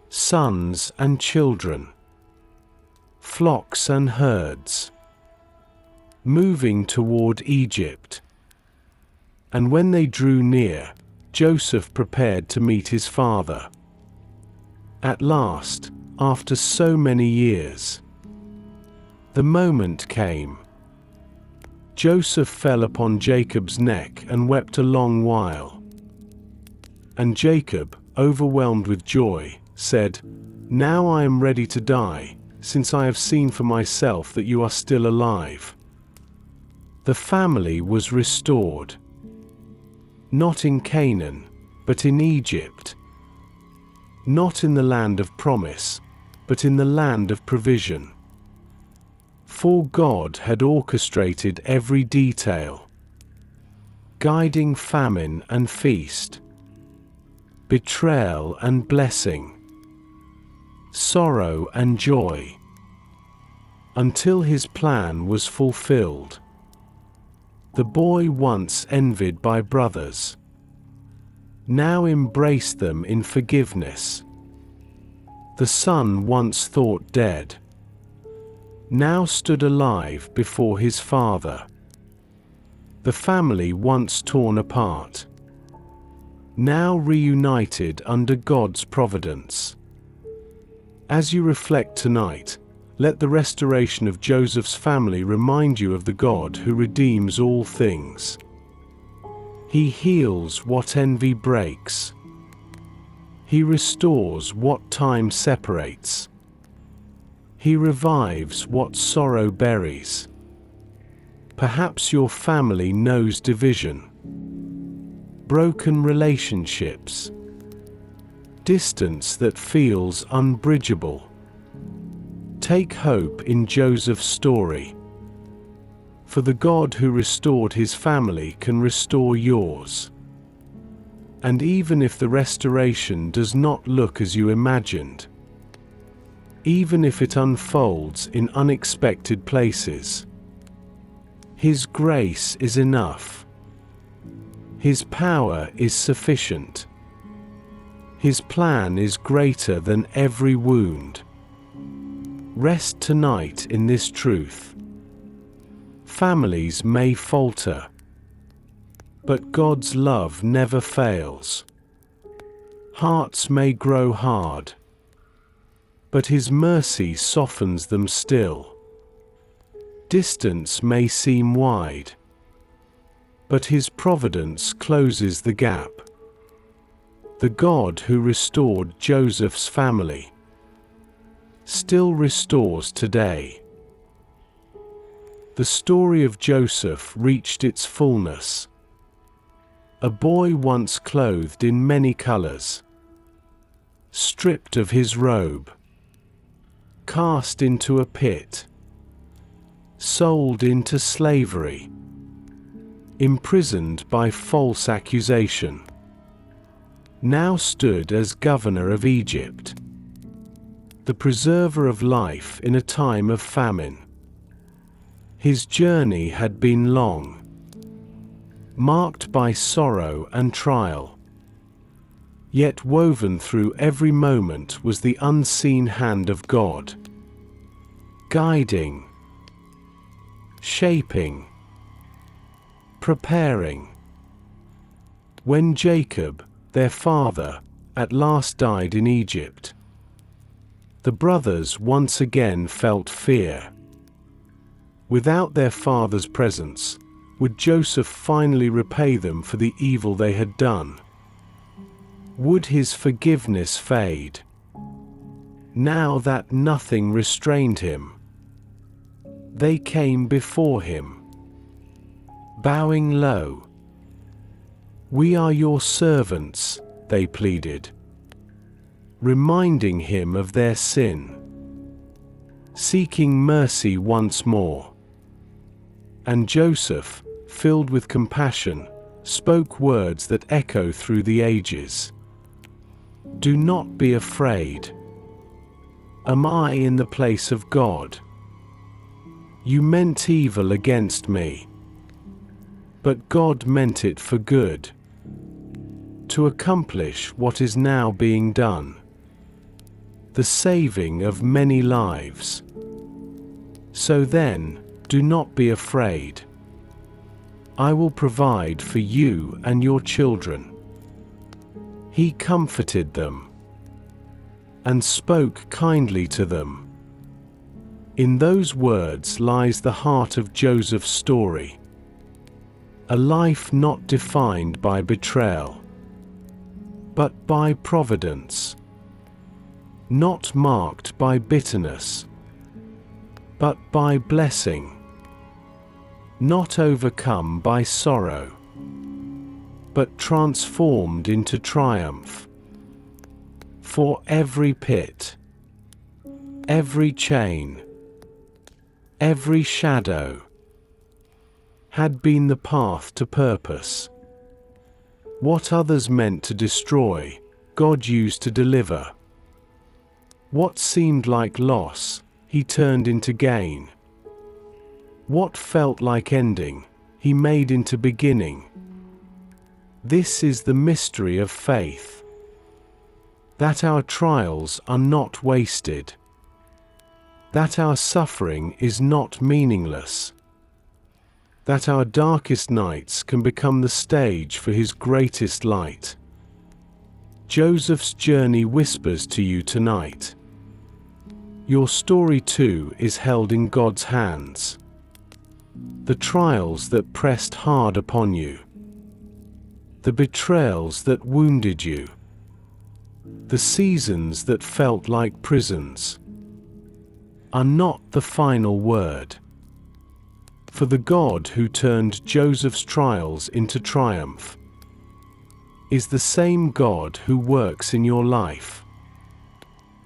[SPEAKER 1] sons and children, flocks and herds, moving toward Egypt. And when they drew near, Joseph prepared to meet his father. At last, after so many years, the moment came. Joseph fell upon Jacob's neck and wept a long while. And Jacob, overwhelmed with joy, said, "Now I am ready to die, since I have seen for myself that you are still alive." The family was restored. Not in Canaan, but in Egypt. Not in the land of promise, but in the land of provision. For God had orchestrated every detail, guiding famine and feast, betrayal and blessing, sorrow and joy, until his plan was fulfilled. The boy once envied by brothers, now embraced them in forgiveness. The son once thought dead, now stood alive before his father. The family once torn apart, now reunited under God's providence. As you reflect tonight, let the restoration of Joseph's family remind you of the God who redeems all things. He heals what envy breaks. He restores what time separates. He revives what sorrow buries. Perhaps your family knows division, broken relationships, distance that feels unbridgeable. Take hope in Joseph's story. For the God who restored his family can restore yours. And even if the restoration does not look as you imagined, even if it unfolds in unexpected places, His grace is enough. His power is sufficient. His plan is greater than every wound. Rest tonight in this truth. Families may falter, but God's love never fails. Hearts may grow hard, but His mercy softens them still. Distance may seem wide, but His providence closes the gap. The God who restored Joseph's family still restores today. The story of Joseph reached its fullness. A boy once clothed in many colors, stripped of his robe, cast into a pit, sold into slavery, imprisoned by false accusation, now stood as governor of Egypt, the preserver of life in a time of famine. His journey had been long, marked by sorrow and trial. Yet woven through every moment was the unseen hand of God, guiding, shaping, preparing. When Jacob, their father, at last died in Egypt, the brothers once again felt fear. Without their father's presence, would Joseph finally repay them for the evil they had done? Would his forgiveness fade, now that nothing restrained him? They came before him, bowing low. "We are your servants," they pleaded, reminding him of their sin, seeking mercy once more. And Joseph, filled with compassion, spoke words that echo through the ages. "Do not be afraid. Am I in the place of God? You meant evil against me, but God meant it for good, to accomplish what is now being done, the saving of many lives. So then, do not be afraid. I will provide for you and your children." He comforted them and spoke kindly to them. In those words lies the heart of Joseph's story. A life not defined by betrayal, but by providence. Not marked by bitterness, but by blessing. Not overcome by sorrow, but transformed into triumph. For every pit, every chain, every shadow had been the path to purpose. What others meant to destroy, God used to deliver. What seemed like loss, He turned into gain. What felt like ending, He made into beginning. This is the mystery of faith, that our trials are not wasted, that our suffering is not meaningless, that our darkest nights can become the stage for His greatest light. Joseph's journey whispers to you tonight. Your story too is held in God's hands. The trials that pressed hard upon you, the betrayals that wounded you, the seasons that felt like prisons, are not the final word. For the God who turned Joseph's trials into triumph is the same God who works in your life.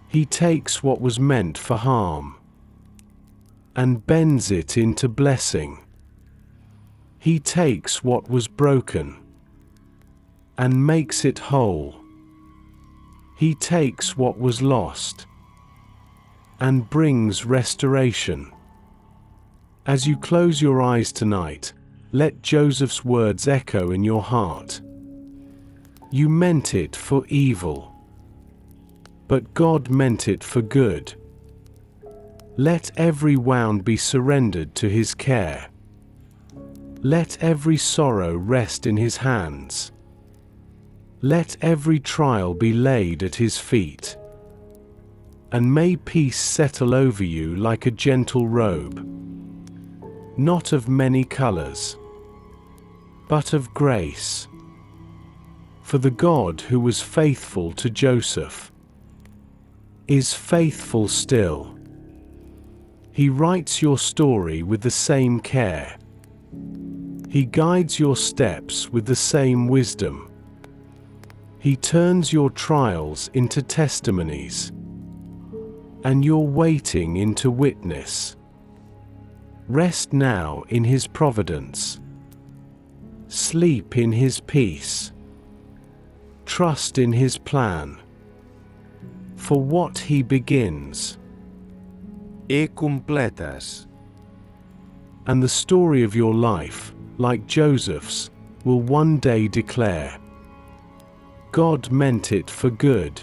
[SPEAKER 1] He takes what was meant for harm and bends it into blessing. He takes what was broken and makes it whole. He takes what was lost and brings restoration. As you close your eyes tonight, let Joseph's words echo in your heart. You meant it for evil, but God meant it for good. Let every wound be surrendered to His care. Let every sorrow rest in His hands. Let every trial be laid at His feet. And may peace settle over you like a gentle robe, not of many colors, but of grace. For the God who was faithful to Joseph is faithful still. He writes your story with the same care. He guides your steps with the same wisdom. He turns your trials into testimonies, and your waiting into witness. Rest now in His providence. Sleep in His peace. Trust in His plan. For what He begins,
[SPEAKER 2] e completes.
[SPEAKER 1] And the story of your life, like Joseph's, will one day declare, God meant it for good.